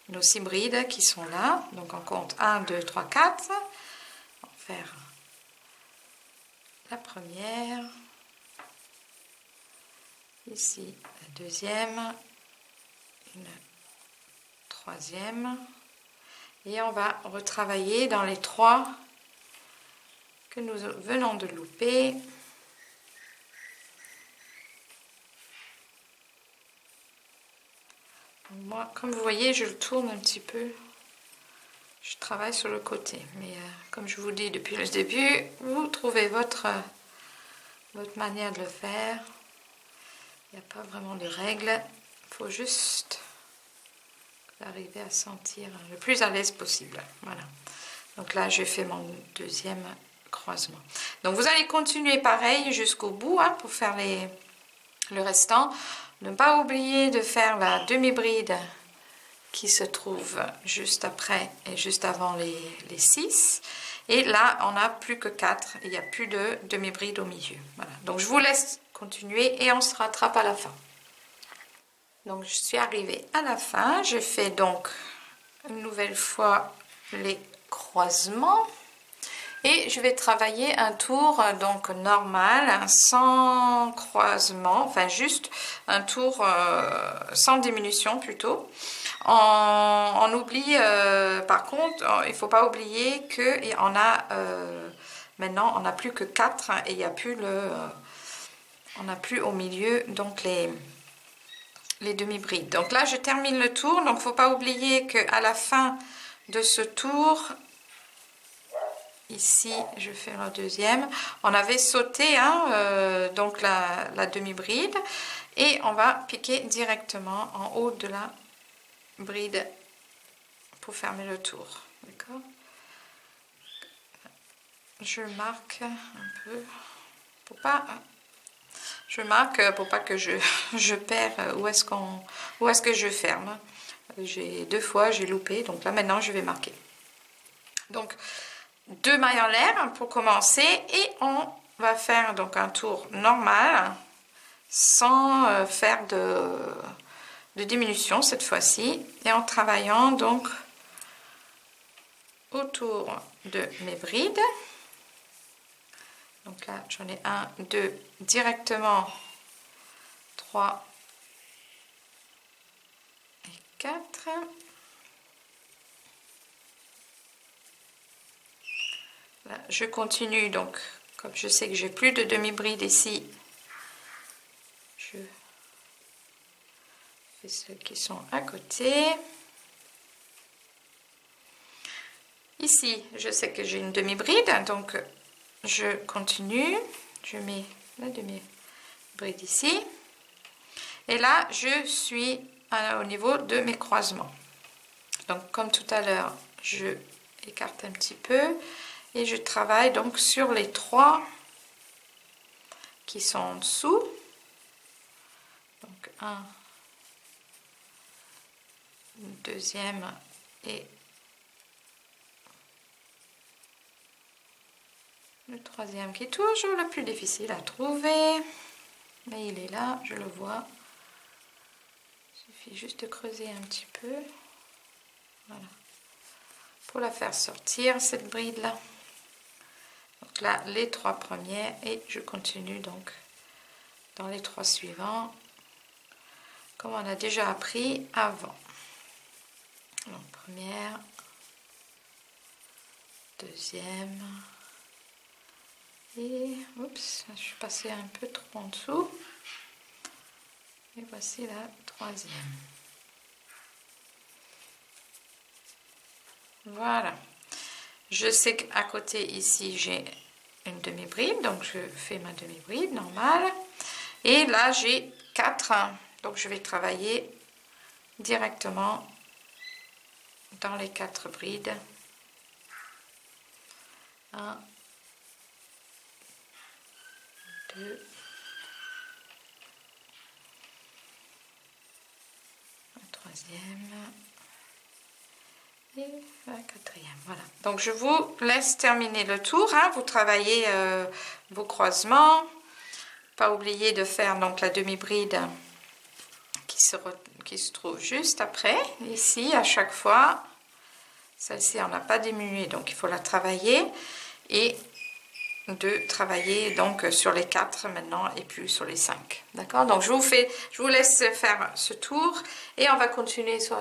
nos 6 brides qui sont là. Donc on compte 1, 2, 3, 4. On va faire la première. Ici, la deuxième. Une troisième. Et on va retravailler dans les 3 que nous venons de louper. Moi, comme vous voyez, je le tourne un petit peu. Je travaille sur le côté. Mais comme je vous dis depuis le début, vous trouvez votre manière de le faire. Il n'y a pas vraiment de règles. Il faut juste arriver à sentir le plus à l'aise possible. Voilà. Donc là, j'ai fait mon deuxième croisement. Donc vous allez continuer pareil jusqu'au bout, hein, pour faire le restant. Ne pas oublier de faire la demi-bride qui se trouve juste après et juste avant les 6. Et là, on n'a plus que 4. Il n'y a plus de demi-bride au milieu. Voilà. Donc je vous laisse continuer et on se rattrape à la fin. Donc je suis arrivée à la fin. Je fais donc une nouvelle fois les croisements. Et je vais travailler un tour donc normal, sans croisement, enfin juste un tour sans diminution plutôt. On oublie, par contre, il ne faut pas oublier qu'on a maintenant, on n'a plus que 4 et il n'y a plus on n'a plus au milieu donc les demi-brides. Donc là, je termine le tour. Donc, il ne faut pas oublier qu'à la fin de ce tour, ici, je fais le deuxième, on avait sauté hein, donc la demi-bride et on va piquer directement en haut de la bride pour fermer le tour. D'accord? Je marque un peu pour pas... Je marque pour pas que je perds où est-ce que je ferme. J'ai 2 fois, j'ai loupé, donc là maintenant je vais marquer. Donc 2 mailles en l'air pour commencer et on va faire donc un tour normal sans faire de diminution cette fois-ci et en travaillant donc autour de mes brides. Donc là, j'en ai 1, 2, directement 3 et 4. Là, je continue, donc, comme je sais que j'ai plus de demi-bride ici, je fais ceux qui sont à côté. Ici, je sais que j'ai une demi-bride, donc je continue, je mets la demi-bride ici et là je suis au niveau de mes croisements. Donc comme tout à l'heure, je écarte un petit peu et je travaille donc sur les 3 qui sont en dessous. Donc un, deuxième et le troisième qui est toujours le plus difficile à trouver, mais il est là, je le vois. Il suffit juste de creuser un petit peu, voilà, pour la faire sortir cette bride là. Donc là, les 3 premières et je continue donc dans les 3 suivants, comme on a déjà appris avant. Donc première, deuxième. Et, oups, je suis passée un peu trop en dessous. Et voici la 3e. Voilà. Je sais qu'à côté ici, j'ai une demi-bride. Donc, je fais ma demi-bride normale. Et là, j'ai 4. Donc, je vais travailler directement dans les 4 brides. 1, 2, la 3e et la 4e. Voilà. Donc je vous laisse terminer le tour. Hein. Vous travaillez vos croisements. Pas oublier de faire donc la demi-bride qui se trouve juste après. Ici, à chaque fois. Celle-ci, on n'a pas diminué, donc il faut la travailler. Et de travailler donc sur les 4 maintenant et plus sur les 5. D'accord? Donc je vous laisse faire ce tour et on va continuer sur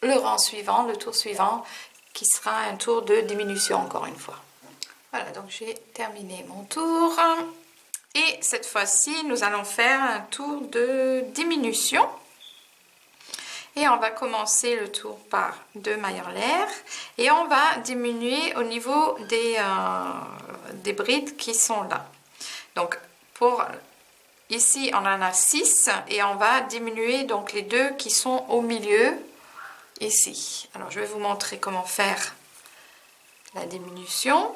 le rang suivant, le tour suivant qui sera un tour de diminution encore une fois. Voilà, donc j'ai terminé mon tour et cette fois-ci nous allons faire un tour de diminution. Et on va commencer le tour par 2 mailles en l'air et on va diminuer au niveau des brides qui sont là. Donc ici on en a 6 et on va diminuer donc les 2 qui sont au milieu ici. Alors je vais vous montrer comment faire la diminution.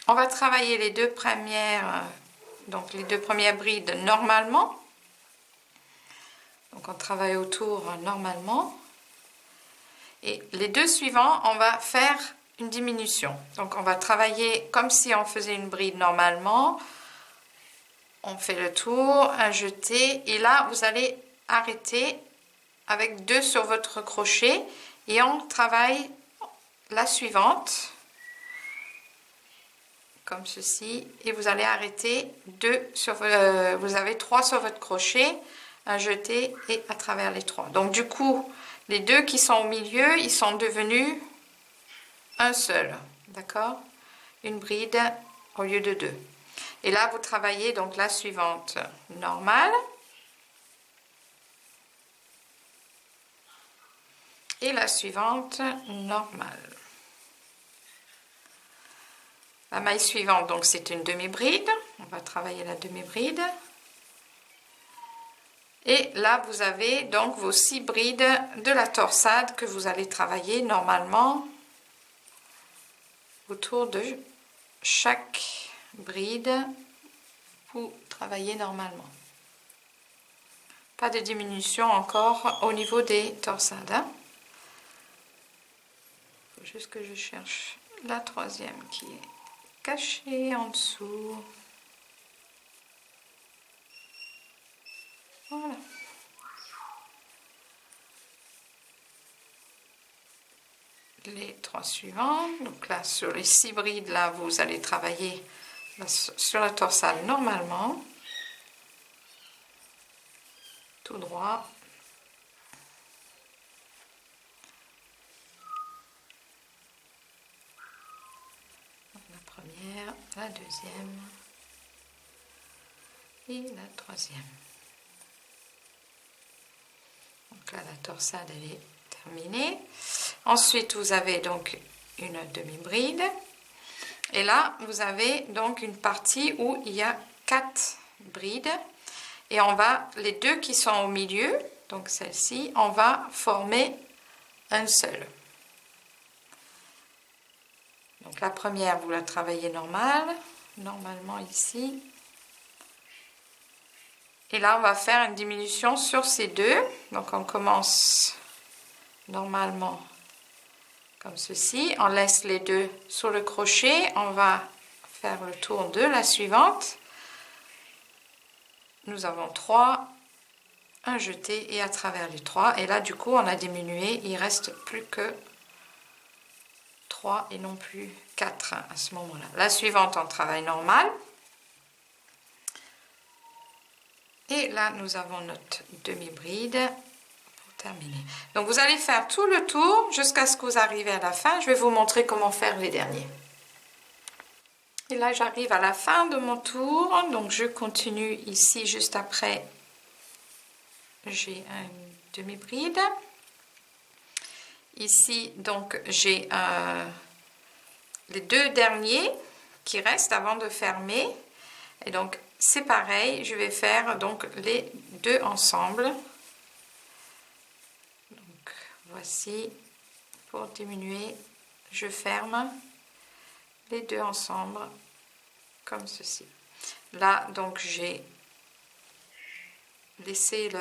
On va travailler les 2 premières, donc les 2 premières brides normalement. Donc on travaille autour normalement. Et les 2 suivants, on va faire une diminution. Donc on va travailler comme si on faisait une bride normalement. On fait le tour, un jeté. Et là, vous allez arrêter avec 2 sur votre crochet. Et on travaille la suivante. comme ceci, et vous allez arrêter vous avez 3 sur votre crochet, un jeté et à travers les 3. Donc du coup, les 2 qui sont au milieu, ils sont devenus un seul, d'accord? Une bride au lieu de 2. Et là, vous travaillez donc la suivante normale. Et la suivante normale. La maille suivante, donc c'est une demi-bride. On va travailler la demi-bride. Et là, vous avez donc vos 6 brides de la torsade que vous allez travailler normalement autour de chaque bride. Vous travaillez normalement. Pas de diminution encore au niveau des torsades. Hein. Faut juste que je cherche la 3e qui est cachée en dessous. Voilà. Les 3 suivants. Donc là, sur les 6 brides, là, vous allez travailler sur la torsade normalement. Tout droit. La première, la deuxième et la 3e. Donc là, la torsade elle est terminée. Ensuite, vous avez donc une demi-bride. Et là, vous avez donc une partie où il y a 4 brides. Et on va, les 2 qui sont au milieu, donc celle-ci, on va former un seul. Donc la première, vous la travaillez normalement ici. Et là, on va faire une diminution sur ces 2. Donc on commence normalement comme ceci. On laisse les 2 sur le crochet. On va faire le tour de la suivante. Nous avons 3, un jeté et à travers les 3. Et là, du coup, on a diminué. Il reste plus que 3 et non plus 4 à ce moment-là. La suivante, on travaille normal. Et là, nous avons notre demi-bride pour terminer. Donc, vous allez faire tout le tour jusqu'à ce que vous arrivez à la fin. Je vais vous montrer comment faire les derniers. Et là, j'arrive à la fin de mon tour. Donc, je continue ici juste après. J'ai une demi-bride. Ici, donc, j'ai les 2 derniers qui restent avant de fermer. Et donc, c'est pareil. Je vais faire donc les 2 ensemble. Donc, voici. Pour diminuer, je ferme les 2 ensemble comme ceci. Là, donc, j'ai laissé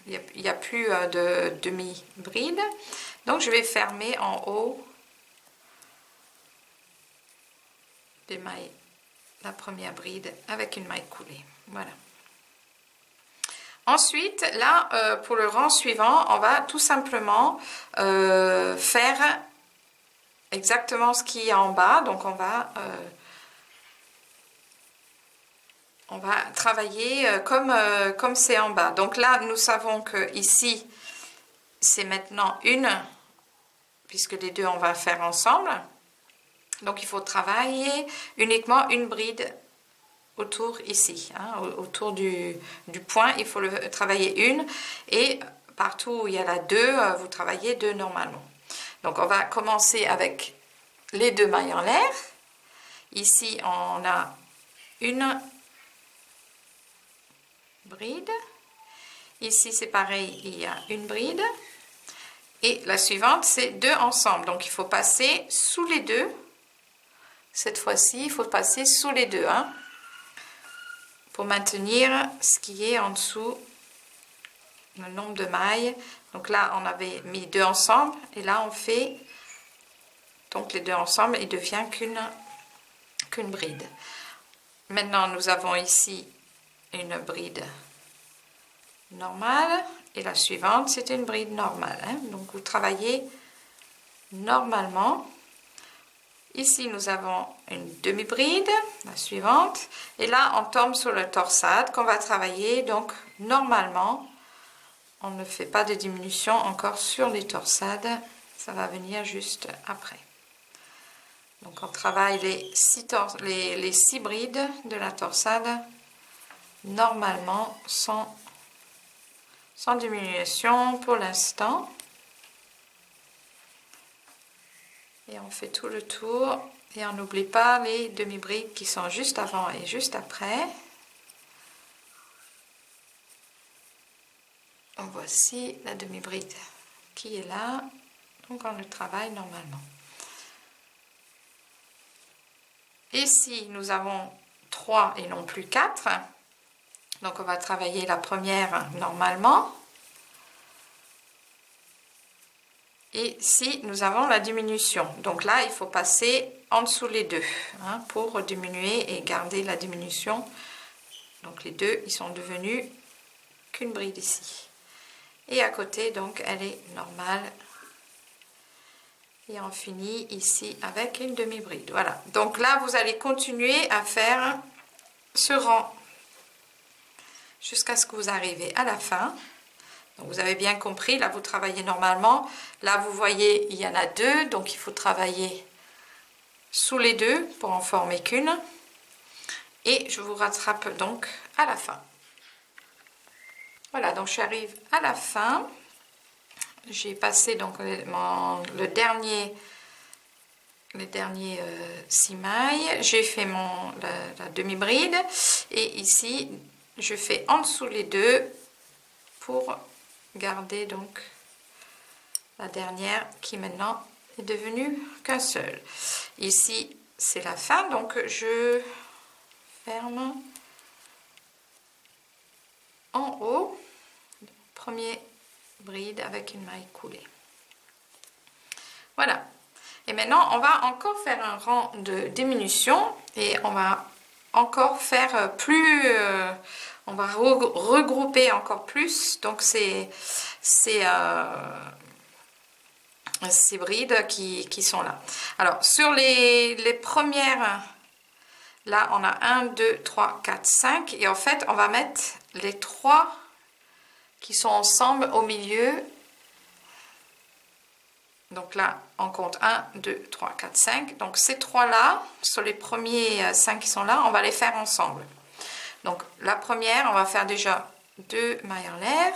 il n'y a plus de demi-bride. Donc, je vais fermer en haut des mailles, la première bride avec une maille coulée. Voilà. Ensuite, là, pour le rang suivant, on va tout simplement faire exactement ce qui est en bas. Donc, on va travailler comme c'est en bas. Donc là, nous savons que ici, c'est maintenant une, puisque les 2, on va faire ensemble. Donc, il faut travailler uniquement une bride autour ici, hein, autour du point, il faut le travailler une. Et partout où il y a la 2, vous travaillez 2 normalement. Donc, on va commencer avec les 2 mailles en l'air. Ici, on a une bride. Ici, c'est pareil, il y a une bride. Et la suivante, c'est 2 ensemble. Donc, il faut passer sous les 2. Cette fois-ci, il faut passer sous les 2. Hein, pour maintenir ce qui est en dessous, le nombre de mailles. Donc là, on avait mis 2 ensemble. Et là, on fait donc les 2 ensemble. Il ne devient qu'une bride. Maintenant, nous avons ici une bride normale. Et la suivante, c'est une bride normale. Hein. Donc, vous travaillez normalement. ici nous avons une demi-bride, la suivante, et là on tombe sur le torsade qu'on va travailler. Donc normalement on ne fait pas de diminution encore sur les torsades, ça va venir juste après. Donc on travaille les 6 brides de la torsade normalement sans diminution pour l'instant. Et on fait tout le tour et on n'oublie pas les demi-brides qui sont juste avant et juste après. Voici la demi-bride qui est là, donc on le travaille normalement. Ici nous avons 3 et non plus 4, donc on va travailler la première normalement. Et ici nous avons la diminution, donc là il faut passer en dessous les deux pour diminuer et garder la diminution. Donc les deux ils sont devenus qu'une bride ici. Et à côté, donc, elle est normale. Et on finit ici avec une demi-bride. Voilà. Donc là, vous allez continuer à faire ce rang jusqu'à ce que vous arrivez à la fin. Donc vous avez bien compris, là, vous travaillez normalement. Là, vous voyez, il y en a 2. Donc, il faut travailler sous les 2 pour en former qu'une. Et je vous rattrape donc à la fin. Voilà, donc j'arrive à la fin. J'ai passé donc les derniers 6 mailles. J'ai fait la demi-bride. Et ici, je fais en dessous les 2 pour garder donc la dernière qui maintenant est devenue qu'un seul. Ici, c'est la fin. Donc, je ferme en haut. Premier bride avec une maille coulée. Voilà. Et maintenant, on va encore faire un rang de diminution et on va encore faire plus... on va regrouper encore plus. Donc, ces brides qui sont là. Alors, sur les premières... Là, on a 1, 2, 3, 4, 5. Et en fait, on va mettre les 3 qui sont ensemble au milieu. Donc là, on compte 1, 2, 3, 4, 5. Donc ces 3 là, sur les premiers 5 qui sont là, on va les faire ensemble. Donc la première, on va faire déjà 2 mailles en l'air.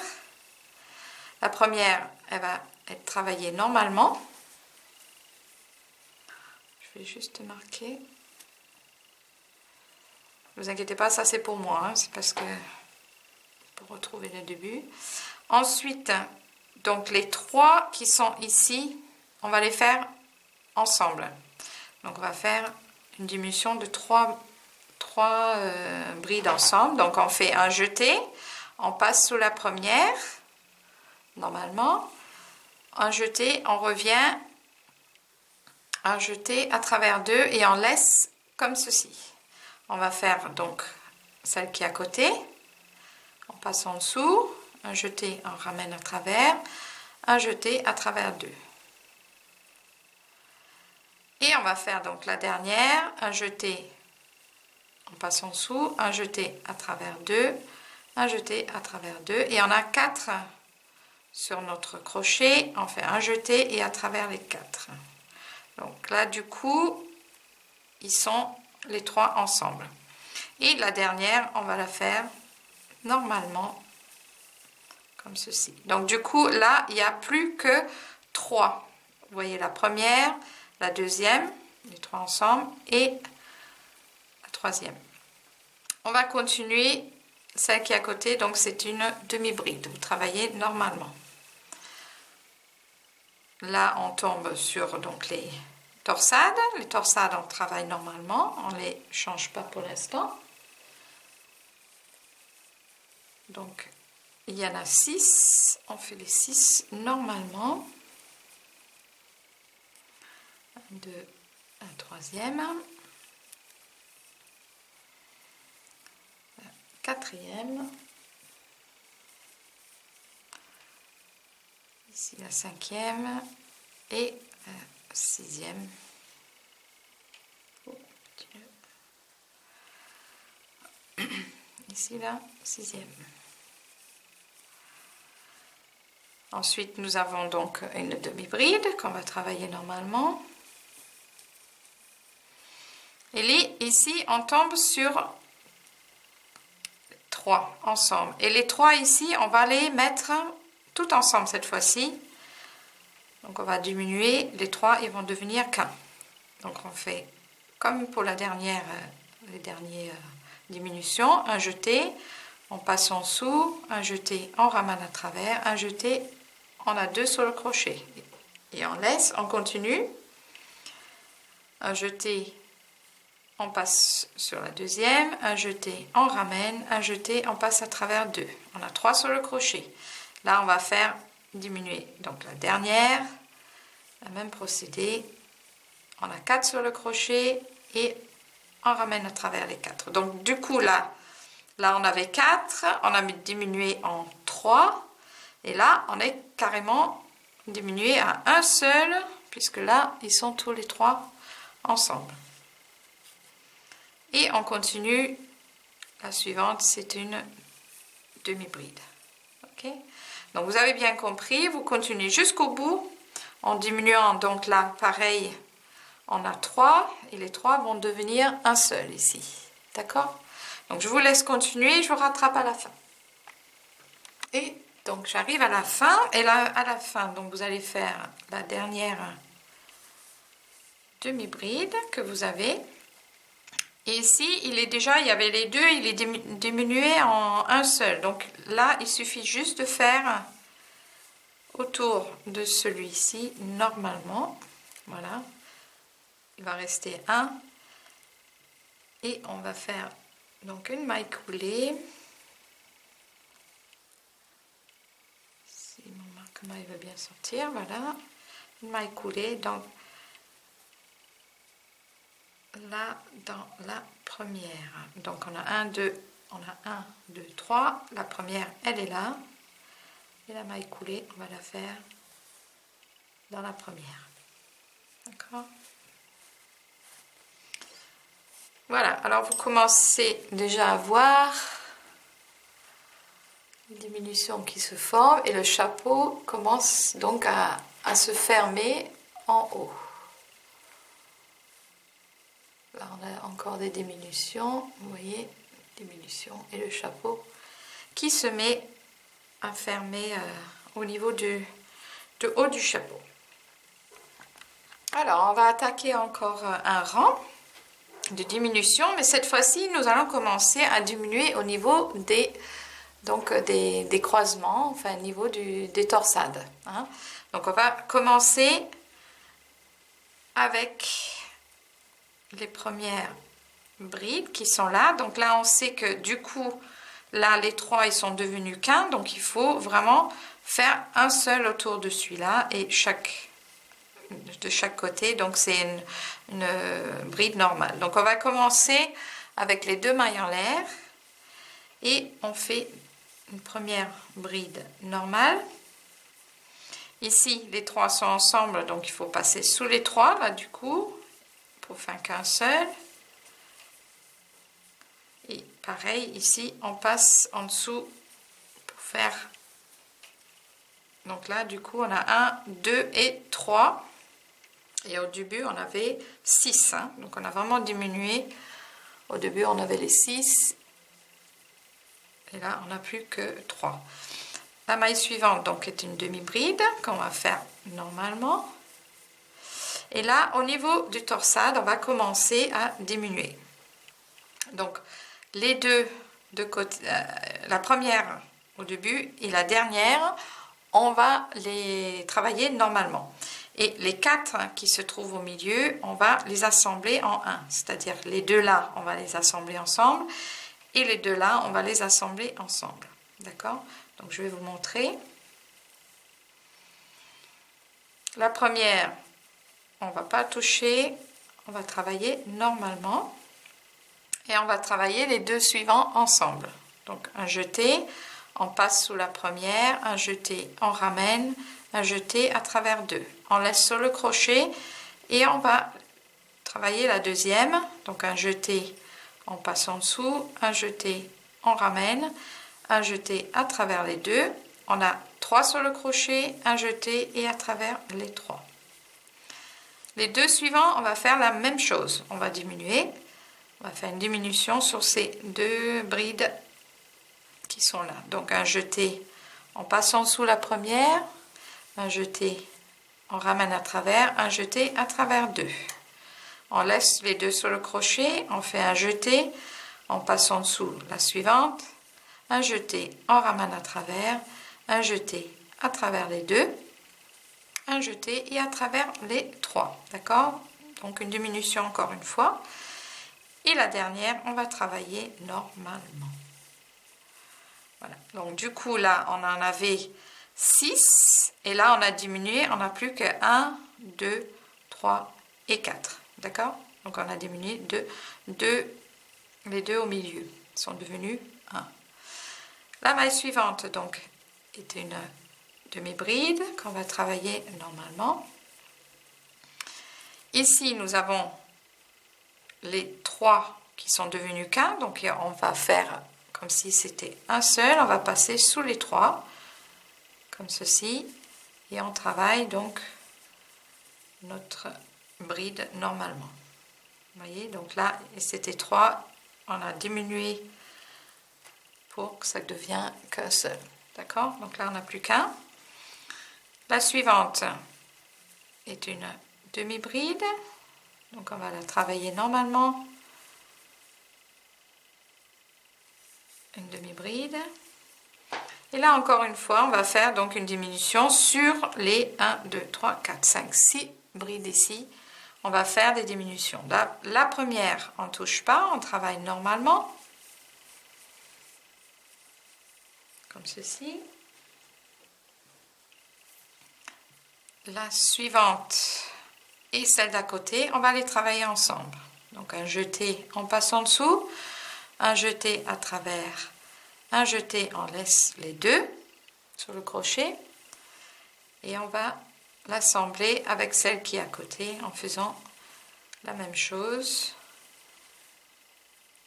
La première, elle va être travaillée normalement. Je vais juste marquer. Ne vous inquiétez pas, ça c'est pour moi, c'est parce que pour retrouver le début. Ensuite, donc les 3 qui sont ici, on va les faire ensemble. Donc on va faire une diminution de 3 brides ensemble. Donc on fait un jeté, on passe sous la première, normalement. Un jeté, on revient, un jeté à travers 2 et on laisse comme ceci. On va faire donc celle qui est à côté. On passe en dessous, un jeté, on ramène à travers, un jeté à travers 2. Et on va faire donc la dernière, un jeté, on passe en dessous, un jeté à travers 2, un jeté à travers 2. Et on a 4 sur notre crochet, on fait un jeté et à travers les 4. Donc là, du coup, ils sont les 3 ensemble. Et la dernière, on va la faire normalement comme ceci. Donc du coup là il n'y a plus que 3. Vous voyez la première, la deuxième, les 3 ensemble et la troisième. On va continuer celle qui est à côté, donc c'est une demi-bride. Vous travaillez normalement. Là on tombe sur donc les torsades. Les torsades on travaille normalement, on ne les change pas pour l'instant. Donc il y en a 6, on fait les 6 normalement. 1, 2, un troisième, un quatrième, ici la cinquième et sixième. Ici la 6e. Ensuite nous avons donc une demi-bride qu'on va travailler normalement. Et ici on tombe sur 3 ensemble, et les 3 ici on va les mettre tout ensemble cette fois-ci. Donc on va diminuer les 3, ils vont devenir qu'un. Donc on fait comme pour la dernière les dernières diminutions, un jeté, on passe en dessous, un jeté, on ramène à travers, un jeté, on a 2 sur le crochet et on laisse, on continue, un jeté, on passe sur la deuxième, un jeté, on ramène, un jeté, on passe à travers 2. On a 3 sur le crochet. Là, on va faire diminuer. Donc la dernière, le même procédé. On a 4 sur le crochet et on ramène à travers les 4. Donc du coup, là on avait 4, on a diminué en 3. Et là, on est carrément diminué à un seul, puisque là, ils sont tous les 3 ensemble. Et on continue, la suivante c'est une demi-bride. Ok, donc vous avez bien compris, vous continuez jusqu'au bout en diminuant. Donc là pareil, on a 3 et les 3 vont devenir un seul ici, d'accord. Donc je vous laisse continuer, je vous rattrape à la fin. Et donc j'arrive à la fin, et là à la fin donc vous allez faire la dernière demi-bride que vous avez. Et ici, il y avait les 2, il est diminué en un seul. Donc là, il suffit juste de faire autour de celui-ci, normalement. Voilà. Il va rester un. Et on va faire donc une maille coulée. Si mon marque-maille va bien sortir, voilà. Une maille coulée, donc là dans la première, donc on a 1 2 3, la première elle est là, et la maille coulée on va la faire dans la première, d'accord. Voilà, alors vous commencez déjà à voir les diminutions qui se forment et le chapeau commence donc à se fermer en haut. Là, on a encore des diminutions, vous voyez, diminution, et le chapeau qui se met à fermer au niveau de haut du chapeau. Alors, on va attaquer encore un rang de diminution, mais cette fois-ci, nous allons commencer à diminuer au niveau des croisements, enfin au niveau des torsades. Hein. Donc, on va commencer avec les premières brides qui sont là. Donc là on sait que du coup là les 3 ils sont devenus qu'un, donc il faut vraiment faire un seul autour de celui-là et de chaque côté, donc c'est une bride normale. Donc on va commencer avec les 2 mailles en l'air et on fait une première bride normale. Ici les 3 sont ensemble, donc il faut passer sous les 3 là du coup pour faire qu'un seul. Et pareil ici on passe en dessous pour faire, donc là du coup on a 1 2 et 3, et au début on avait 6 hein. Donc on a vraiment diminué. Au début on avait les 6 et là on n'a plus que 3. La maille suivante donc est une demi-bride qu'on va faire normalement. Et là, au niveau du torsade, on va commencer à diminuer. Donc, les deux de côté, la première au début et la dernière, on va les travailler normalement. Et les 4 qui se trouvent au milieu, on va les assembler en un. C'est-à-dire les 2 là, on va les assembler ensemble. Et les 2 là, on va les assembler ensemble. D'accord? Donc, je vais vous montrer. La première, on ne va pas toucher, on va travailler normalement et on va travailler les 2 suivants ensemble. Donc un jeté, on passe sous la première, un jeté, on ramène, un jeté à travers 2. On laisse sur le crochet et on va travailler la deuxième, donc un jeté en passe en dessous, un jeté on ramène, un jeté à travers les deux, on a 3 sur le crochet, un jeté et à travers les 3. Les deux suivants, on va faire la même chose, on va diminuer, on va faire une diminution sur ces 2 brides qui sont là, donc un jeté en passant sous la première, un jeté, on ramène à travers, un jeté à travers 2. On laisse les 2 sur le crochet, on fait un jeté, en passant dessous la suivante, un jeté, on ramène à travers, un jeté à travers les 2, un jeté et à travers les 3. D'accord? Donc une diminution encore une fois. Et la dernière, on va travailler normalement. Voilà. Donc du coup, là, on en avait 6. Et là, on a diminué. On n'a plus que 1, 2, 3 et 4. D'accord? Donc on a diminué les 2 au milieu. Ils sont devenus 1. La maille suivante, donc, est une demi-bride qu'on va travailler normalement. Ici, nous avons les 3 qui sont devenus qu'un. Donc on va faire comme si c'était un seul, on va passer sous les 3 comme ceci et on travaille donc notre bride normalement. Vous voyez, donc là c'était 3, on a diminué pour que ça devienne qu'un seul. D'accord? Donc là on n'a plus qu'un. La suivante est une demi-bride, donc on va la travailler normalement. Une demi-bride. Et là, encore une fois, on va faire donc une diminution sur les 1, 2, 3, 4, 5, 6 brides ici. On va faire des diminutions. La première, on ne touche pas, on travaille normalement. Comme ceci. La suivante et celle d'à côté, on va les travailler ensemble. Donc un jeté en passant dessous, un jeté à travers, un jeté, on laisse les 2 sur le crochet et on va l'assembler avec celle qui est à côté en faisant la même chose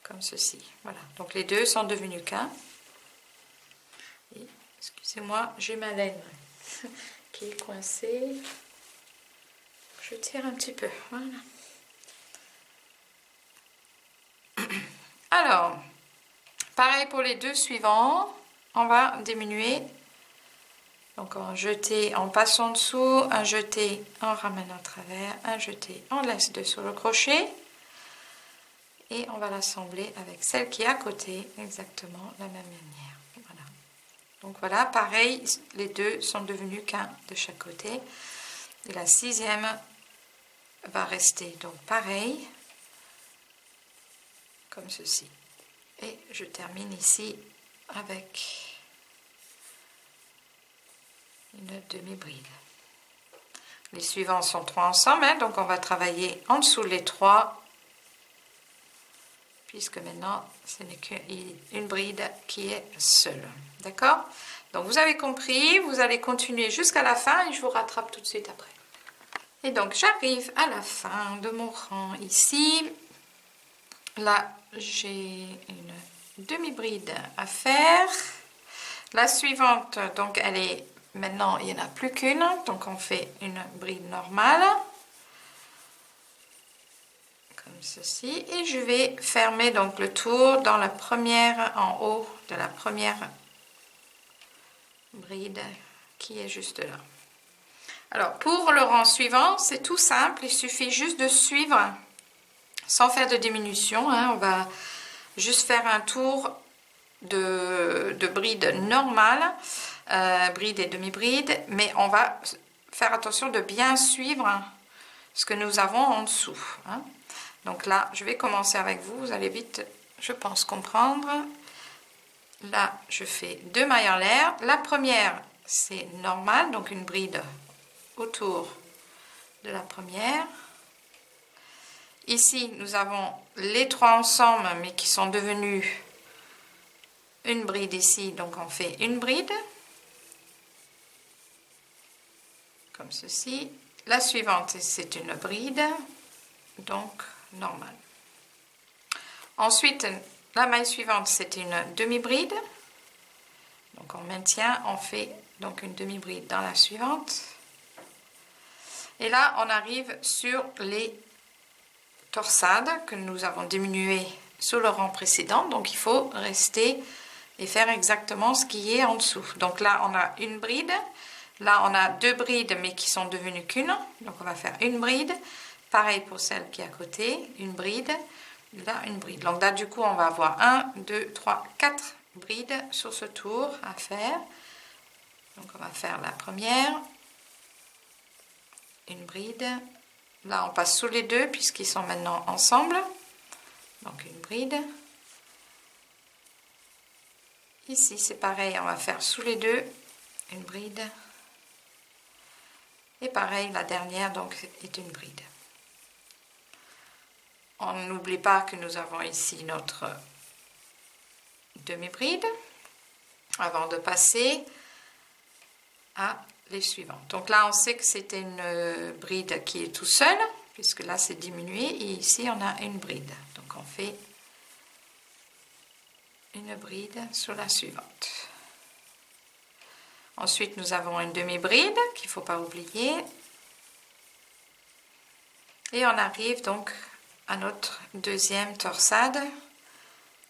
comme ceci. Voilà, donc les 2 sont devenus qu'un. Excusez-moi, j'ai ma laine qui est coincée. Je tire un petit peu. Voilà. Alors, pareil pour les 2 suivants, on va diminuer. Donc un jeté en passant dessous, un jeté en ramène à travers, un jeté on laisse 2 sur le crochet et on va l'assembler avec celle qui est à côté, exactement la même manière. Voilà. Donc voilà, pareil, les 2 sont devenus qu'un de chaque côté. Et la 6e va rester donc pareil, comme ceci. Et je termine ici avec une demi-bride. Les suivants sont 3 ensemble, hein, donc on va travailler en dessous les 3, puisque maintenant ce n'est qu'une bride qui est seule. D'accord? Donc vous avez compris, vous allez continuer jusqu'à la fin et je vous rattrape tout de suite après. Et donc j'arrive à la fin de mon rang ici. Là j'ai une demi-bride à faire. La suivante, donc elle est maintenant, il n'y en a plus qu'une, donc on fait une bride normale comme ceci et je vais fermer donc le tour dans la première, en haut de la première bride qui est juste là. Alors pour le rang suivant, c'est tout simple, il suffit juste de suivre sans faire de diminution, hein, on va juste faire un tour de bride normale, bride et demi-bride, mais on va faire attention de bien suivre ce que nous avons en dessous. Hein. Donc là, je vais commencer avec vous, vous allez vite, je pense, comprendre. Là, je fais 2 mailles en l'air. La première, c'est normal, donc une bride autour de la première. Ici, nous avons les 3 ensemble, mais qui sont devenus une bride ici, donc on fait une bride, comme ceci. La suivante, c'est une bride, donc normale. Ensuite, la maille suivante, c'est une demi-bride. Donc on maintient, on fait donc une demi-bride dans la suivante. Et là, on arrive sur les torsades que nous avons diminuées sur le rang précédent. Donc il faut rester et faire exactement ce qui est en dessous. Donc là, on a une bride. Là, on a deux brides, mais qui sont devenues qu'une. Donc on va faire une bride. Pareil pour celle qui est à côté, une bride. Là, une bride. Donc là, du coup, on va avoir 1, 2, 3, 4 brides sur ce tour à faire. Donc on va faire la première. Une bride. Là, on passe sous les deux puisqu'ils sont maintenant ensemble. Donc une bride. Ici, c'est pareil, on va faire sous les deux une bride. Et pareil, la dernière donc est une bride. On n'oublie pas que nous avons ici notre demi-bride avant de passer à les suivantes. Donc là, on sait que c'était une bride qui est tout seule, puisque là, c'est diminué. Et ici, on a une bride. Donc, on fait une bride sur la suivante. Ensuite, nous avons une demi-bride qu'il ne faut pas oublier. Et on arrive donc à notre deuxième torsade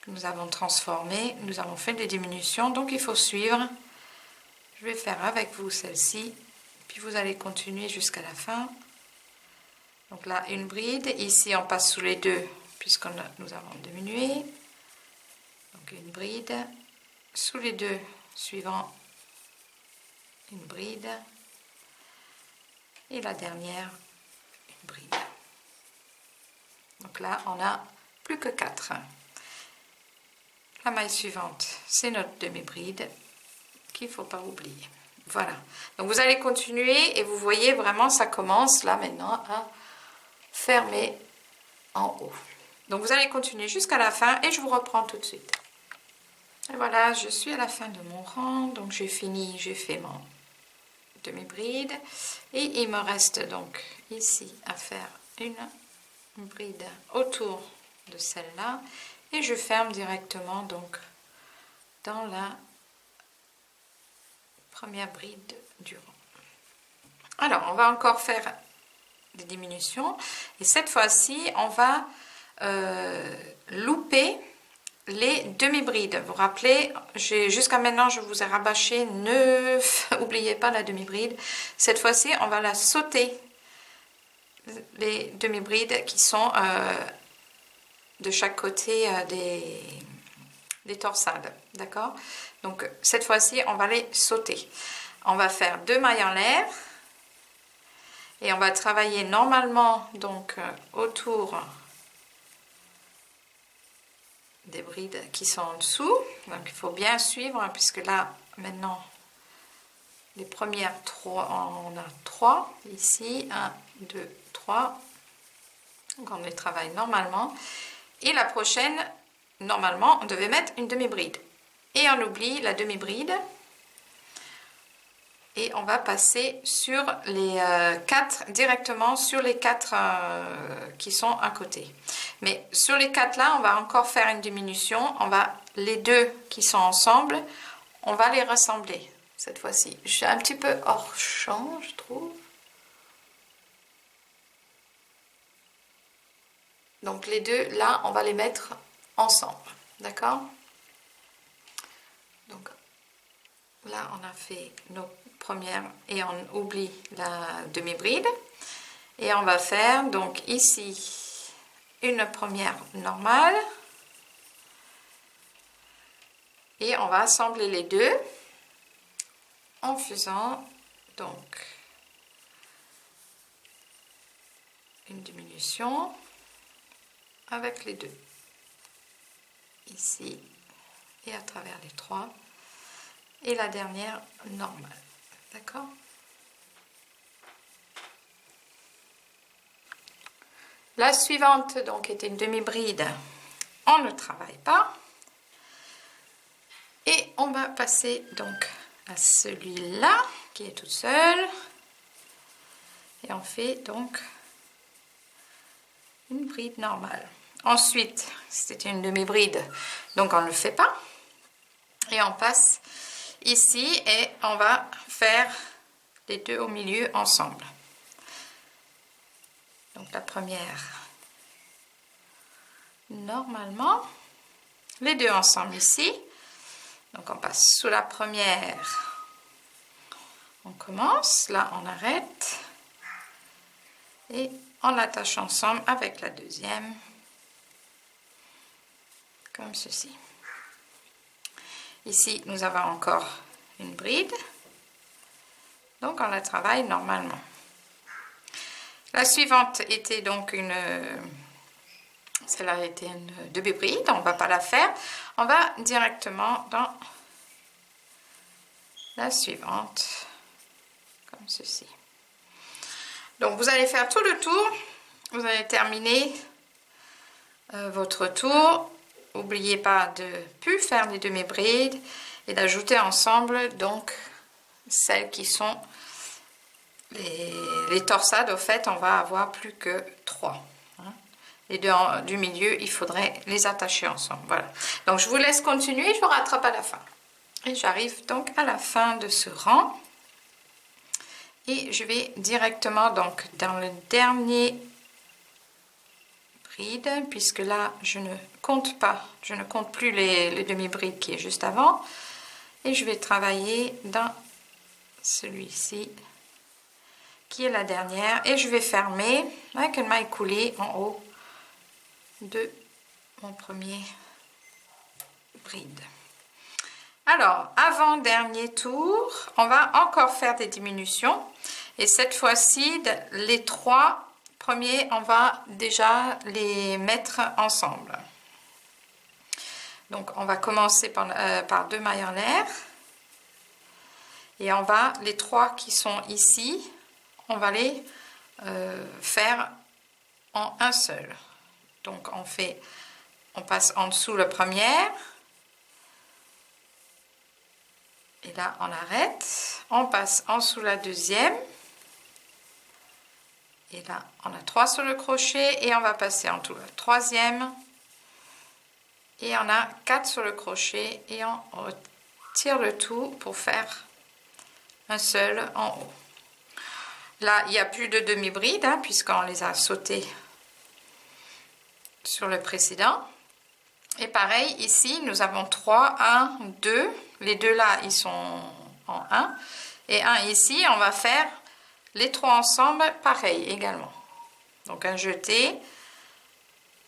que nous avons transformée. Nous avons fait des diminutions, donc il faut suivre. Je vais faire avec vous celle-ci, puis vous allez continuer jusqu'à la fin. Donc là, une bride. Ici, on passe sous les deux, puisque nous avons diminué. Donc une bride. Sous les deux suivants, une bride. Et la dernière, une bride. Donc là, on n'a plus que 4. La maille suivante, c'est notre demi-bride qu'il ne faut pas oublier. Voilà. Donc vous allez continuer et vous voyez vraiment, ça commence là maintenant à fermer en haut. Donc vous allez continuer jusqu'à la fin et je vous reprends tout de suite. Et voilà, je suis à la fin de mon rang. Donc j'ai fini, j'ai fait mon demi-bride. Et il me reste donc ici à faire une bride autour de celle-là. Et je ferme directement donc dans la première bride du rang. Alors, on va encore faire des diminutions. Et cette fois-ci, on va louper les demi-brides. Vous vous rappelez, jusqu'à maintenant, je vous ai rabâché, ne oubliez pas la demi-bride. Cette fois-ci, on va la sauter, les demi-brides qui sont de chaque côté des torsades. D'accord? Donc, cette fois-ci, on va les sauter. On va faire 2 mailles en l'air. Et on va travailler normalement donc autour des brides qui sont en dessous. Donc il faut bien suivre hein, puisque là maintenant les premières 3, on a 3 ici, 1, 2, 3. Donc on les travaille normalement. Et la prochaine, normalement, on devait mettre une demi-bride. Et on oublie la demi-bride. Et on va passer sur les 4, directement sur les 4 qui sont à côté. Mais sur les 4 là, on va encore faire une diminution. Les 2 qui sont ensemble, on va les rassembler cette fois-ci. Je suis un petit peu hors champ, je trouve. Donc les 2 là, on va les mettre ensemble. D'accord? Donc là, on a fait nos première et on oublie la demi-bride et on va faire donc ici une première normale et on va assembler les deux en faisant donc une diminution avec les deux ici et à travers les 3 et la dernière normale. D'accord? La suivante donc est une demi-bride. On ne travaille pas. Et on va passer donc à celui-là qui est tout seul. Et on fait donc une bride normale. Ensuite, c'était une demi-bride, donc on ne le fait pas. Et on passe ici et on va faire les deux au milieu ensemble. Donc la première, normalement, les deux ensemble ici. Donc on passe sous la première, on commence, là on arrête et on attache ensemble avec la deuxième, comme ceci. Ici nous avons encore une bride, donc on la travaille normalement. La suivante était donc celle-là était une demi-bride, on ne va pas la faire, on va directement dans la suivante, comme ceci. Donc vous allez faire tout le tour, vous allez terminer votre tour. N'oubliez pas de plus faire les demi-brides et d'ajouter ensemble donc celles qui sont les torsades. Au fait, on va avoir plus que 3. Les deux du milieu, il faudrait les attacher ensemble. Voilà. Donc je vous laisse continuer, je vous rattrape à la fin. Et j'arrive donc à la fin de ce rang. Et je vais directement donc dans le dernier bride, puisque là je ne compte pas, je ne compte plus les demi-brides qui est juste avant. Et je vais travailler dans celui-ci, qui est la dernière. Et je vais fermer avec une maille coulée en haut de mon premier bride. Alors, avant-dernier tour, on va encore faire des diminutions. Et cette fois-ci, les 3 premiers, on va déjà les mettre ensemble. Donc, on va commencer par 2 mailles en l'air. Et on va, les 3 qui sont ici, on va les faire en un seul. Donc, on passe en dessous la première. Et là, on arrête. On passe en dessous la deuxième. Et là, on a 3 sur le crochet. Et on va passer en dessous la troisième. Et on a 4 sur le crochet. Et on retire le tout pour faire un seul en haut. Là, il n'y a plus de demi-bride, hein, puisqu'on les a sautés sur le précédent. Et pareil, ici, nous avons 3, 1, 2. Les deux là, ils sont en 1. Et 1 ici, on va faire les 3 ensemble, pareil également. Donc un jeté,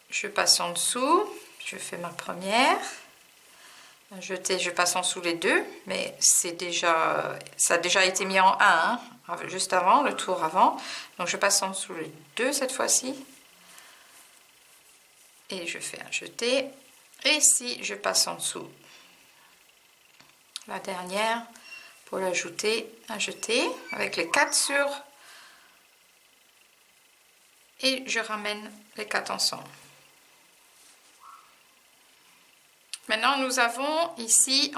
je passe en dessous, je fais ma première. Un jeté, je passe en dessous les deux, mais ça a déjà été mis en 1, hein, juste avant, le tour avant. Donc je passe en dessous les deux cette fois-ci. Et je fais un jeté. Et ici, je passe en dessous la dernière pour l'ajouter, un jeté avec les 4 sur. Et je ramène les 4 ensemble. Maintenant, nous avons ici,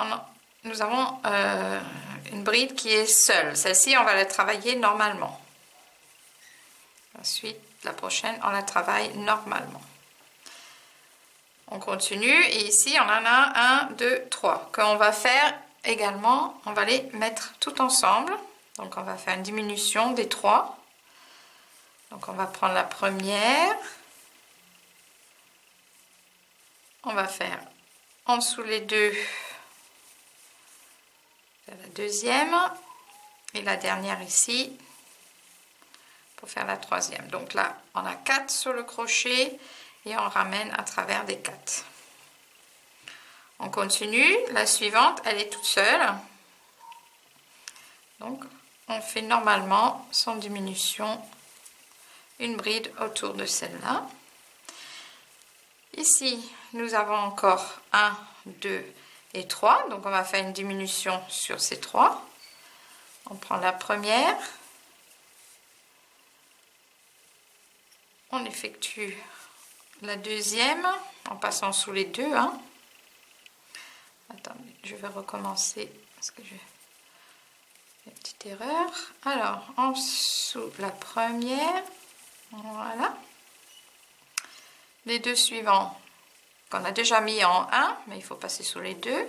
une bride qui est seule. Celle-ci, on va la travailler normalement. Ensuite, la prochaine, on la travaille normalement. On continue et ici on en a 1, 2, 3 qu'on va faire également, on va les mettre tout ensemble. Donc on va faire une diminution des 3. Donc on va prendre la première, on va faire en dessous les deux la deuxième et la dernière ici pour faire la troisième. Donc là on a 4 sur le crochet. Et on ramène à travers des 4. On continue. La suivante, elle est toute seule. Donc, on fait normalement, sans diminution, une bride autour de celle-là. Ici, nous avons encore 1, 2 et 3. Donc, on va faire une diminution sur ces 3. On prend la première. On effectue la deuxième en passant sous les deux. Hein. Attendez, je vais recommencer parce que j'ai une petite erreur. Alors, en dessous la première, voilà. les deux suivants qu'on a déjà mis en 1, mais il faut passer sur les deux.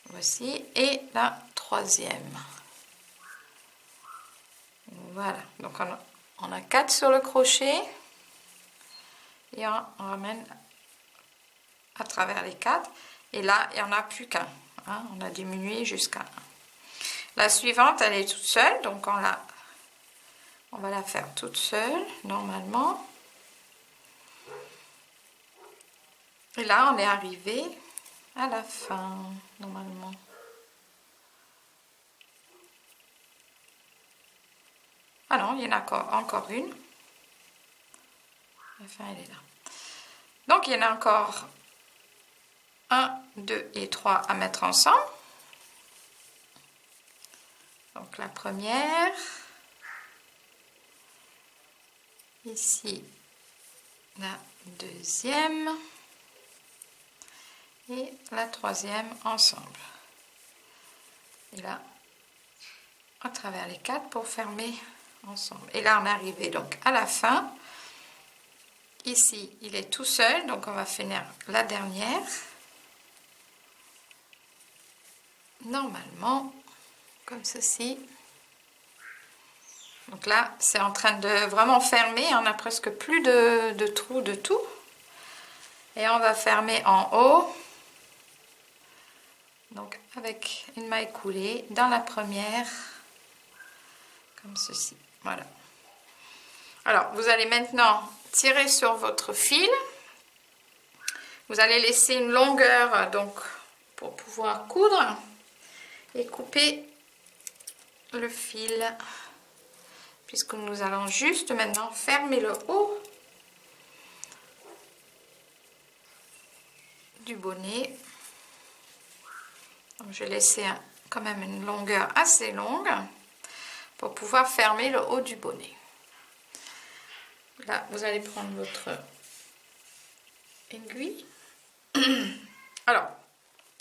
Voici, et la troisième. Voilà, donc on a 4 sur le crochet et on ramène à travers les 4. Et là, il n'y en a plus qu'un. Hein, on a diminué jusqu'à 1. La suivante, elle est toute seule, donc on va la faire toute seule, normalement. Et là, on est arrivé à la fin, normalement. Ah non, il y en a encore une. La fin, elle est là. Donc, il y en a encore 1, 2 et 3 à mettre ensemble. Donc, la première. Ici, la deuxième. Et la troisième ensemble. Et là, à travers les 4 pour fermer ensemble. Et là, on est arrivé donc à la fin. Ici, il est tout seul, donc on va finir la dernière. Normalement, comme ceci. Donc là, c'est en train de vraiment fermer. On a presque plus de trous de tout. Et on va fermer en haut. Donc avec une maille coulée dans la première. Comme ceci. Voilà. Alors, vous allez maintenant tirer sur votre fil. Vous allez laisser une longueur donc pour pouvoir coudre et couper le fil, puisque nous allons juste maintenant fermer le haut du bonnet. Donc, je vais laisser quand même une longueur assez longue pour pouvoir fermer le haut du bonnet. Là, vous allez prendre votre aiguille. Alors,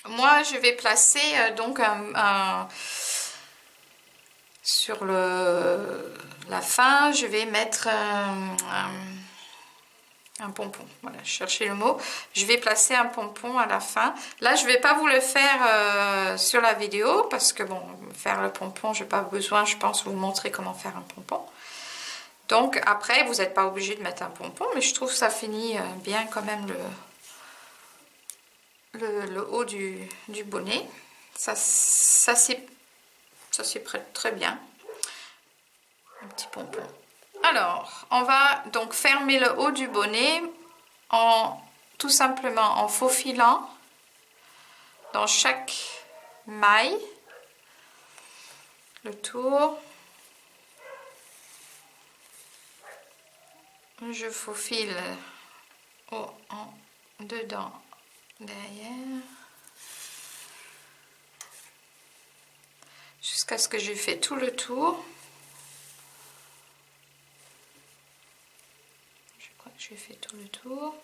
moi, je vais placer donc sur la fin, je vais mettre un pompon. Voilà, je cherchais le mot. Je vais placer un pompon à la fin. Là, je ne vais pas vous le faire sur la vidéo parce que, bon, faire le pompon, je n'ai pas besoin, je pense, vous montrer comment faire un pompon. Donc, après, vous n'êtes pas obligé de mettre un pompon, mais je trouve que ça finit bien quand même le haut du bonnet. Ça s'y prête très bien. Un petit pompon. Alors, on va donc fermer le haut du bonnet tout simplement en faufilant dans chaque maille le tour. Je faufile dedans, derrière, jusqu'à ce que j'ai fait tout le tour. Je crois que j'ai fait tout le tour.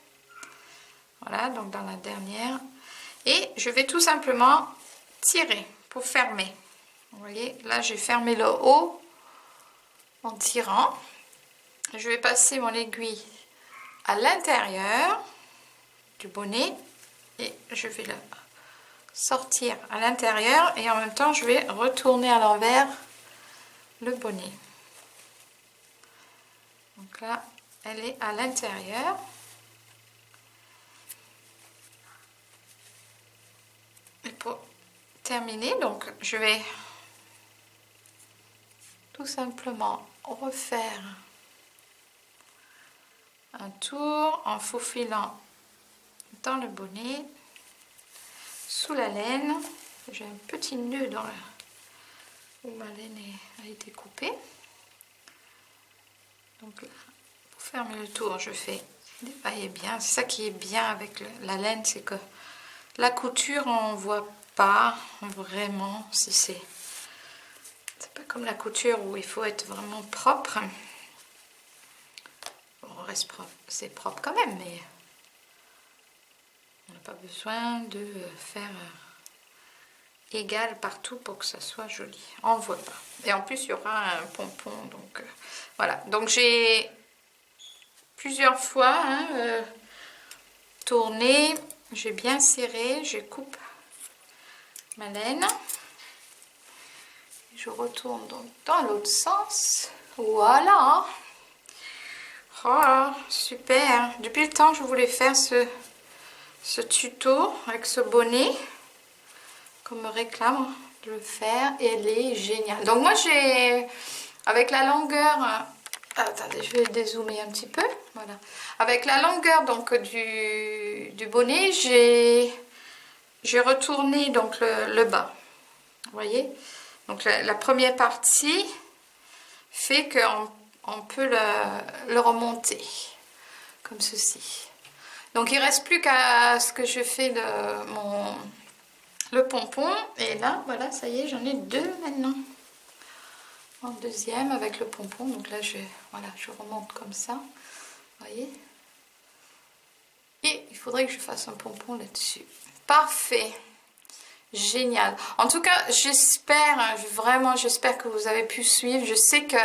Voilà, donc dans la dernière. Et je vais tout simplement tirer pour fermer. Vous voyez, là j'ai fermé le haut en tirant. Je vais passer mon aiguille à l'intérieur du bonnet et je vais le sortir à l'intérieur et en même temps je vais retourner à l'envers le bonnet. Donc là, elle est à l'intérieur. Et pour terminer, donc je vais tout simplement refaire un tour en faufilant dans le bonnet, sous la laine. J'ai un petit nœud dans où ma laine a été coupée. Donc là, pour fermer le tour, je fais dépailler bien. C'est ça qui est bien avec la laine, c'est que la couture, on voit pas vraiment si c'est pas comme la couture où il faut être vraiment propre. Bon, on reste propre, c'est propre quand même, mais on n'a pas besoin de faire égal partout pour que ça soit joli. On voit pas. Et en plus, il y aura un pompon, donc voilà. Donc j'ai plusieurs fois, hein, tourner. J'ai bien serré, je coupe ma laine. Je retourne donc dans l'autre sens. Voilà. Oh, super. Depuis le temps que je voulais faire ce tuto avec ce bonnet, qu'on me réclame de le faire, et elle est géniale. Donc moi j'ai, avec la longueur, attendez, je vais dézoomer un petit peu, voilà. Avec la longueur donc du bonnet, j'ai retourné donc le bas, vous voyez. Donc la première partie fait qu'on peut le remonter comme ceci. Donc il ne reste plus qu'à ce que je fais le pompon, et là voilà, ça y est, j'en ai deux maintenant en deuxième avec le pompon. Donc là voilà, je remonte comme ça, vous voyez, et il faudrait que je fasse un pompon là-dessus. Parfait. Génial. En tout cas, j'espère, vraiment, j'espère que vous avez pu suivre. Je sais que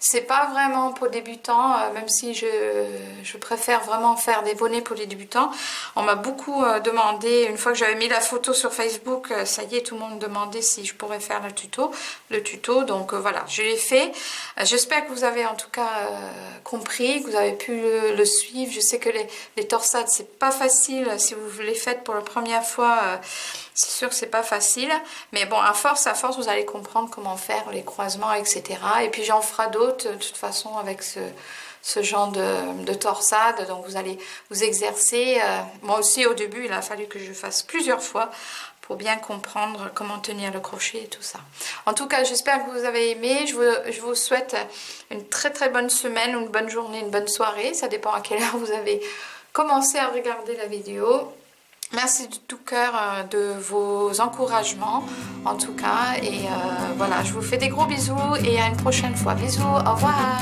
c'est pas vraiment pour débutants, même si je préfère vraiment faire des bonnets pour les débutants. On m'a beaucoup demandé, une fois que j'avais mis la photo sur Facebook, ça y est, tout le monde me demandait si je pourrais faire le tuto. Donc voilà, je l'ai fait. J'espère que vous avez en tout cas compris, que vous avez pu le suivre. Je sais que les torsades, c'est pas facile. Si vous les faites pour la première fois, c'est sûr que c'est pas facile, mais bon, à force, vous allez comprendre comment faire les croisements, etc. Et puis j'en ferai d'autres, de toute façon, avec ce genre de torsade. Donc vous allez vous exercer. Moi aussi, au début, il a fallu que je fasse plusieurs fois pour bien comprendre comment tenir le crochet et tout ça. En tout cas, j'espère que vous avez aimé. Je vous souhaite une très très bonne semaine, une bonne journée, une bonne soirée. Ça dépend à quelle heure vous avez commencé à regarder la vidéo. Merci du tout cœur de vos encouragements, en tout cas. Et voilà, je vous fais des gros bisous et à une prochaine fois. Bisous, au revoir.